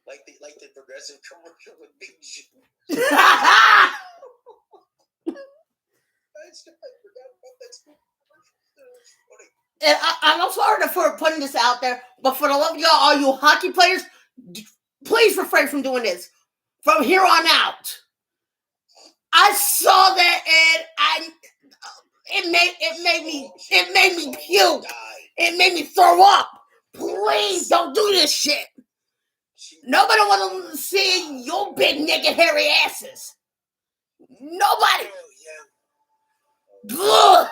B: Like the progressive commercial with Big G.
A: And
B: I forgot about that stupid commercial. That was funny.
A: I'm sorry for putting this out there, but for the love of y'all, all you hockey players, please refrain from doing this. From here on out, I saw that and it made me puke. It made me throw up. Please don't do this shit. Nobody want to see your big naked hairy asses. Nobody.
C: Oh,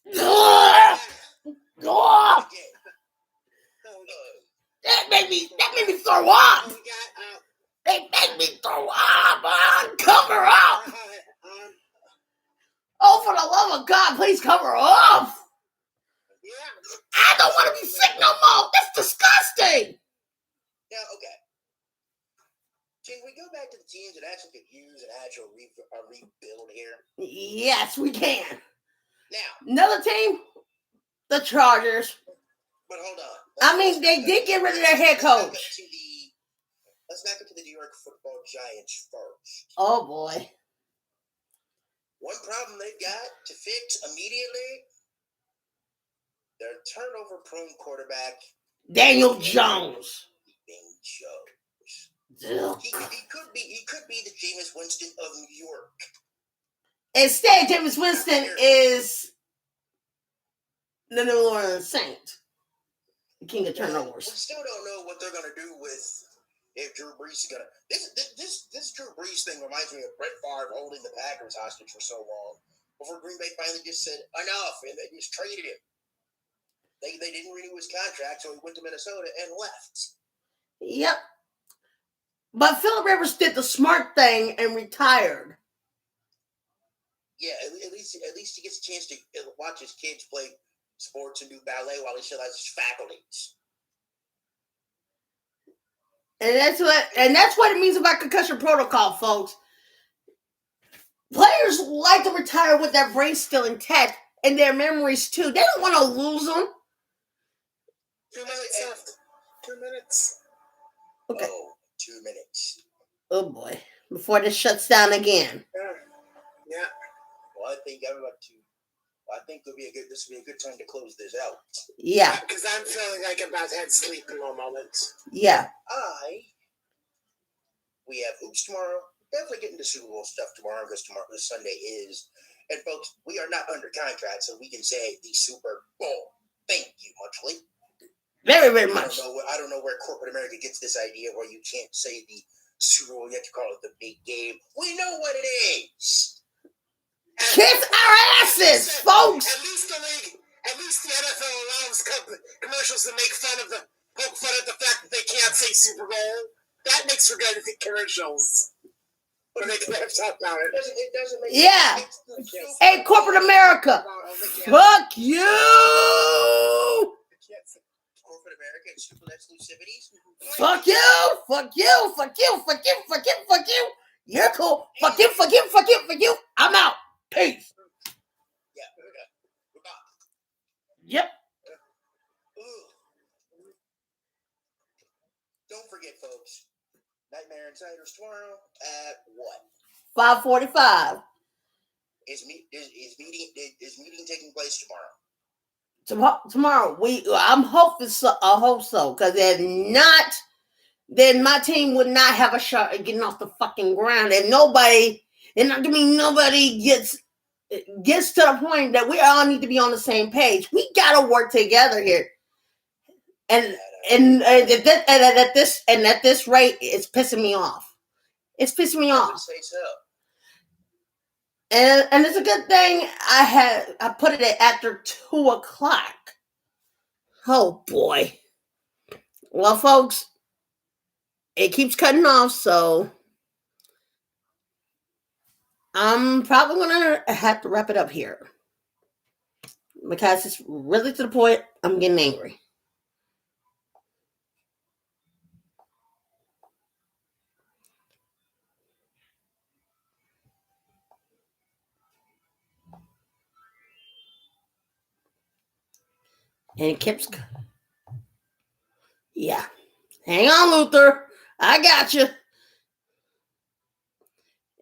C: yeah.
A: Ugh. Ugh.
B: Again.
A: That made me throw up.
C: We got,
A: They made me throw up. Cover up. Oh, for the love of God, please cover up.
C: yeah.
A: I don't want to be sick no more. That's disgusting.
B: Now, okay. Can we go back to the teams that actually could use an actual rebuild here?
A: Yes, we can.
B: Now,
A: Another team, the Chargers.
B: but hold on.
A: I mean, they did get rid of their head coach.
B: Let's back up to the New York Football Giants first.
A: Oh, boy.
B: One problem they've got to fix immediately, their turnover-prone quarterback,
A: Daniel Jones.
B: Bing Jones.
A: Ugh.
B: He could be the Jameis Winston of New York.
A: Instead, Jameis Winston is the New Orleans Saints, the king of
B: We
A: turnovers.
B: still don't know what they're gonna do with if Drew Brees is gonna. This Drew Brees thing reminds me of Brett Favre holding the Packers hostage for so long before Green Bay finally just said enough and they just traded him. They didn't renew his contract, so he went to Minnesota and left.
A: Yep. But Phillip Rivers did the smart thing and retired.
B: Yeah, at least he gets a chance to watch his kids play sports and do ballet while he still has his faculties.
A: And that's what it means about concussion protocol, folks. Players like to retire with their brains still intact and their memories too. They don't want to lose them.
C: 2 minutes left. 2 minutes.
A: Okay.
B: Oh, 2 minutes.
A: Oh boy. Before this shuts down again.
C: Yeah.
B: Well, I think this will be a good time to close this out.
A: Yeah.
C: Because I'm feeling like I'm about to have sleep in a moment.
A: Yeah.
B: We have hoops tomorrow. Definitely getting to Super Bowl stuff tomorrow because this Sunday is. And folks, we are not under contract, so we can say the Super Bowl. Thank you, muchly.
A: Very, very much.
B: I don't know where corporate America gets this idea where you can't say the Super Bowl, you have to call it the big game. We know what it is.
A: Kiss our asses, folks.
C: At least the NFL allows commercials to poke fun at the fact that they can't say Super Bowl. That makes for good commercials. When they can have talk about it.
B: It doesn't make
A: Yeah.
B: sense.
A: Hey, corporate America. Fuck you.
B: Corporate America and super exclusivities.
A: Fuck you. Fuck you. Fuck you. Fuck you. Fuck you. Fuck you. You're cool. Fuck you. Fuck you. Fuck you. Fuck you. I'm out. Peace.
B: Yeah, goodbye.
A: Yep.
B: Don't forget, folks. Nightmare Insiders tomorrow at what?
A: 5:45.
B: Is meeting taking place tomorrow?
A: Tomorrow. I'm hoping so. I hope so. Because if not, then my team would not have a shot at getting off the fucking ground. And nobody gets to the point that we all need to be on the same page. We gotta work together here. And at this rate, it's pissing me off. It's pissing me
B: I
A: off.
B: would say so.
A: And it's a good thing I put it at after 2:00. Oh boy. Well, folks, it keeps cutting off, so I'm probably gonna have to wrap it up here because it's really to the point I'm getting angry. And it keeps, yeah. Hang on, Luther. I got you.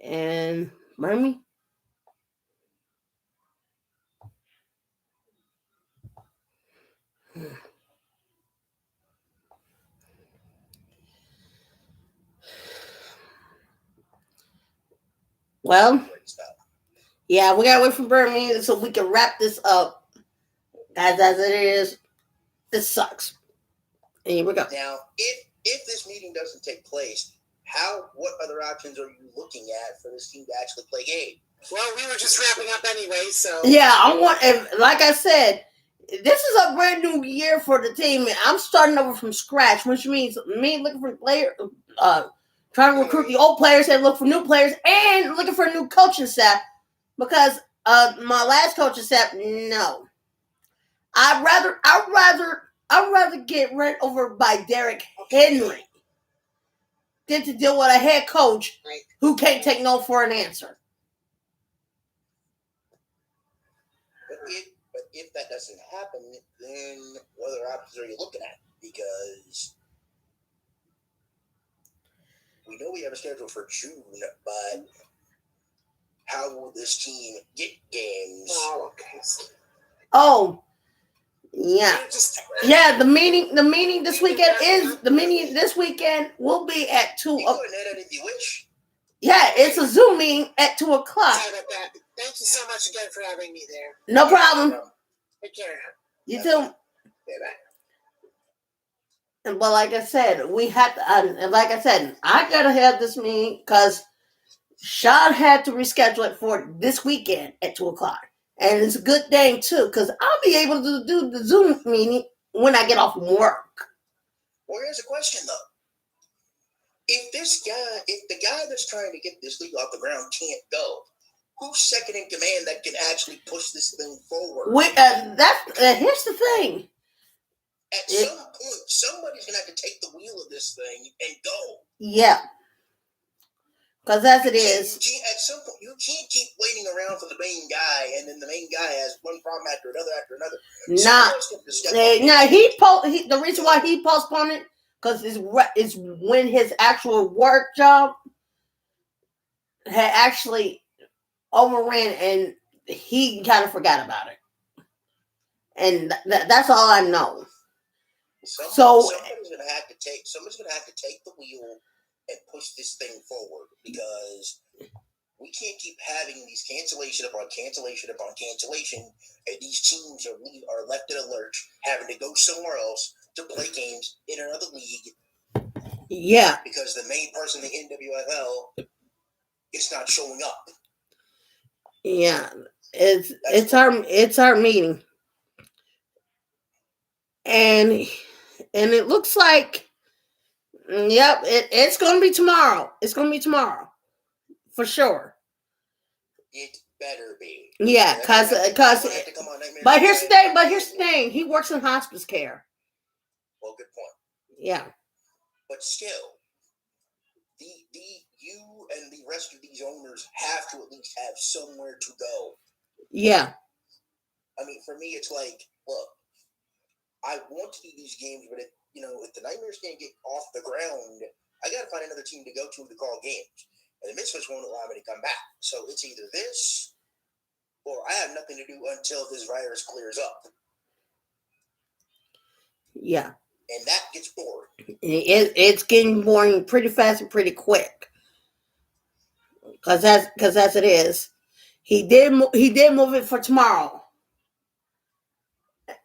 A: And Mermy. Well, yeah, we gotta wait for Birmingham so we can wrap this up. As it is, this sucks. And here we go.
B: Now, if this meeting doesn't take place, what other options are you looking at for this team to actually play game?
C: Well, we were just wrapping up anyway, so.
A: Yeah, like I said, this is a brand new year for the team. I'm starting over from scratch, which means me looking for players, trying to recruit the old players and look for new players, and looking for a new coaching staff. Because my last coaching staff, no, I'd rather get ran over by Derek Henry than to deal with a head coach who can't take no for an answer.
B: But if that doesn't happen, then what other options are you looking at? Because we know we have a schedule for June, but how will this team get games?
C: Oh, okay.
A: Oh, yeah. Yeah, the meeting this weekend will be at 2
B: You go ahead if you wish.
A: Yeah, it's a Zoom meeting at 2 o'clock.
C: Sorry about that. Thank you so much again for having me there.
A: No problem.
C: Take care.
A: You too.
C: Bye-bye.
A: But like I said, I gotta have this meeting because Sean had to reschedule it for this weekend at 2 o'clock. And it's a good thing too, because I'll be able to do the Zoom meeting when I get off from work.
B: Well, here's a question though. If the guy that's trying to get this league off the ground can't go, who's second in command that can actually push this thing forward?
A: Here's the thing.
B: At some point, somebody's gonna have to take the wheel of this thing and go.
A: Yeah. Because as it is,
B: at some point, you can't keep waiting around for the main guy, and then the main guy has one problem after another.
A: The reason why he postponed it because it's when his actual work job had actually overran, and he kind of forgot about it, and that's all I know.
B: Somebody's gonna have to take the wheel and push this thing forward because we can't keep having these cancellation upon cancellation upon cancellation, and these teams are left in a lurch, having to go somewhere else to play games in another league.
A: Yeah,
B: because the main person in the NWFL is not showing up.
A: Yeah, it's our meeting, and it looks like. Yep, it's going to be tomorrow. It's going to be tomorrow, for sure.
B: It better be.
A: Yeah, because. But here's the thing. He works in hospice care.
B: Well, good point.
A: Yeah.
B: But still, you and the rest of these owners have to at least have somewhere to go.
A: Yeah.
B: I mean, for me, it's like, look, I want to do these games, but if the Nightmares can't get off the ground, I got to find another team to go to call games. And the Misfits won't allow me to come back. So it's either this, or I have nothing to do until this virus clears up.
A: Yeah.
B: And that gets boring.
A: It's getting boring pretty fast and pretty quick. Because as it is, he did move it for tomorrow.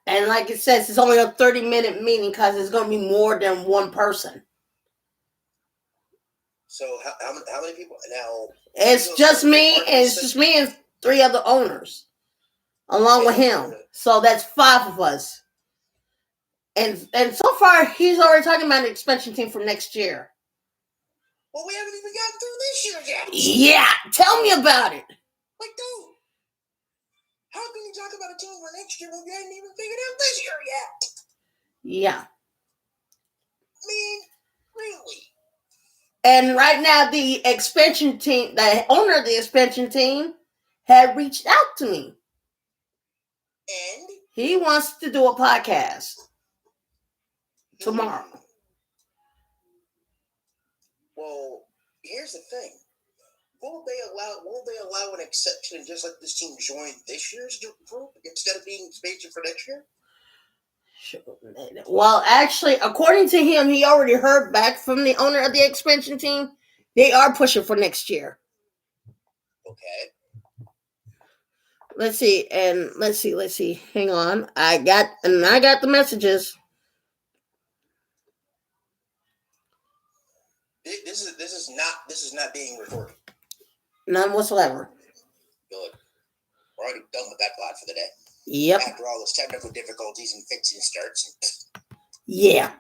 A: And like it says, it's only a 30-minute meeting because it's going to be more than one person.
B: So how many people now?
A: It's just me and 3 other owners, along with him. So that's 5 of us. And so far, he's already talking about an expansion team for next year.
B: Well, we haven't even gotten through this year yet.
A: Yeah, tell me about it.
B: Like, dude, how can you talk about a team for next year when we hadn't even figured out this year yet?
A: Yeah.
B: I mean, really?
A: And right now, the expansion team, the owner of the expansion team, had reached out to me.
B: And?
A: He wants to do a podcast tomorrow.
B: Well, here's the thing. Will they allow an exception and just let this team join this year's group instead of being expansion for next year?
A: Well, actually, according to him, he already heard back from the owner of the expansion team. They are pushing for next year.
B: Okay.
A: Let's see. Hang on. I got the messages.
B: This is not being recorded.
A: None whatsoever.
B: Good. We're already done with that plot for the day.
A: Yep.
B: After all those technical difficulties and fixing starts.
A: Yeah.